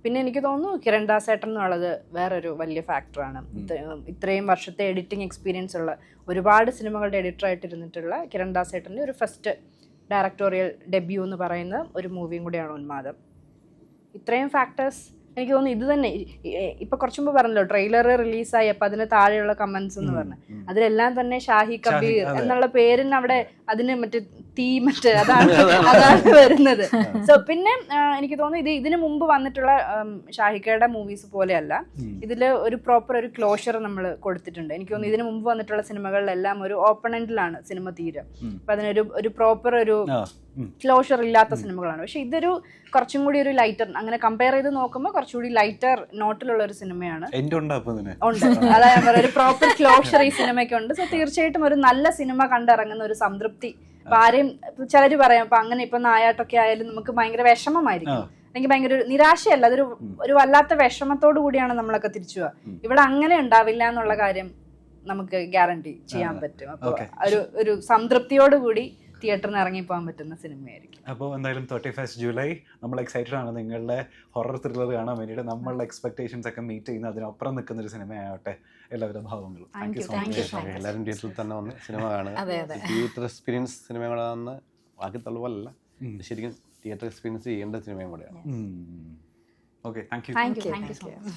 പിന്നെ എനിക്ക് തോന്നുന്നു കിരൺ ദാസേട്ടൻ എന്നുള്ളത് വേറൊരു വലിയ ഫാക്ടറാണ്. ഇത്രയും വർഷത്തെ എഡിറ്റിംഗ് എക്സ്പീരിയൻസ് ഉള്ള, ഒരുപാട് സിനിമകളുടെ എഡിറ്ററായിട്ടിരുന്നിട്ടുള്ള കിരൺ ദാസേട്ടൻ്റെ ഒരു ഫസ്റ്റ് ഡയറക്ടോറിയൽ ഡെബ്യൂ എന്ന് പറയുന്ന ഒരു മൂവിയും കൂടിയാണ് ഉന്മാദം. ഇത്രയും ഫാക്ടേഴ്സ് എനിക്ക് തോന്നുന്നു. ഇത് തന്നെ ഇപ്പൊ കുറച്ചു മുമ്പ് പറഞ്ഞല്ലോ ട്രെയിലർ റിലീസായി, അപ്പൊ അതിന് താഴെയുള്ള കമന്റ്സ് എന്ന് പറഞ്ഞു, അതിലെല്ലാം തന്നെ ഷാഹി കബീർ എന്നുള്ള പേരിന് അവിടെ അതിന് മറ്റേ തീ മറ്റ് അതാണ് വരുന്നത്. സോ പിന്നെ എനിക്ക് തോന്നുന്നു ഇതിനു മുമ്പ് വന്നിട്ടുള്ള ഷാഹിക്കയുടെ മൂവീസ് പോലെയല്ല, ഇതിൽ ഒരു പ്രോപ്പർ ഒരു ക്ലോഷർ നമ്മൾ കൊടുത്തിട്ടുണ്ട്. എനിക്ക് തോന്നുന്നു ഇതിനു മുമ്പ് വന്നിട്ടുള്ള സിനിമകളിലെല്ലാം ഒരു ഓപ്പൺ എൻഡിലാണ് സിനിമ തീരെ. അപ്പൊ അതിനൊരു പ്രോപ്പർ ഒരു ക്ലോഷർ ഇല്ലാത്ത സിനിമകളാണ്. പക്ഷെ ഇതൊരു കുറച്ചും കൂടി ഒരു ലൈറ്റർ, അങ്ങനെ കമ്പയർ ചെയ്ത് നോക്കുമ്പോൾ കുറച്ചുകൂടി ലൈറ്റർ നോട്ടിലുള്ള ഒരു സിനിമയാണ്. ഉണ്ട്, അതായത് ഞാൻ പറയാം, ഒരു പ്രോപ്പർ ക്ലോഷർ ഈ സിനിമയ്ക്കുണ്ട്. സോ തീർച്ചയായിട്ടും ഒരു നല്ല സിനിമ കണ്ടിറങ്ങുന്ന ഒരു സംതൃപ്തി. അപ്പൊ ആരെയും ചിലര് പറയാം ഇപ്പൊ അങ്ങനെ ഇപ്പൊ നായാട്ടൊക്കെ ആയാലും നമുക്ക് ഭയങ്കര വിഷമമായിരിക്കും, എനിക്ക് ഭയങ്കര ഒരു നിരാശയല്ല, ഒരു വല്ലാത്ത വിഷമത്തോടു കൂടിയാണ് നമ്മളൊക്കെ തിരിച്ചു പോവുക. ഇവിടെ അങ്ങനെ ഉണ്ടാവില്ല എന്നുള്ള കാര്യം നമുക്ക് ഗ്യാരണ്ടി ചെയ്യാൻ പറ്റും. അപ്പൊ ഒരു സംതൃപ്തിയോടുകൂടി തിയേറ്ററിന് ഇറങ്ങിപ്പോകാൻ പറ്റുന്ന സിനിമയായിരിക്കും. അപ്പോൾ എന്തായാലും 31 ജൂലൈ നമ്മൾ എക്സൈറ്റഡ് ആണ് നിങ്ങളുടെ ഹൊറർ ത്രില്ലർ കാണാൻ വേണ്ടിയിട്ട്. നമ്മളുടെ എക്സ്പെക്ടേഷൻസ് ഒക്കെ മീറ്റ് ചെയ്യുന്ന അതിനപ്പുറം നിൽക്കുന്ന ഒരു സിനിമയാവട്ടെ. എല്ലാവിധ ഭാവങ്ങളും. എല്ലാവരും തിയേറ്ററിൽ തന്നെ വന്ന് സിനിമ കാണുക. തിയേറ്റർ എക്സ്പീരിയൻസ് സിനിമകളാണെന്ന് ബാക്കി തള്ളുവല്ല, ശരിക്കും തിയേറ്റർ എക്സ്പീരിയൻസ് ചെയ്യേണ്ട സിനിമയും കൂടെയാണ്. Okay, thank you. Thank you so much.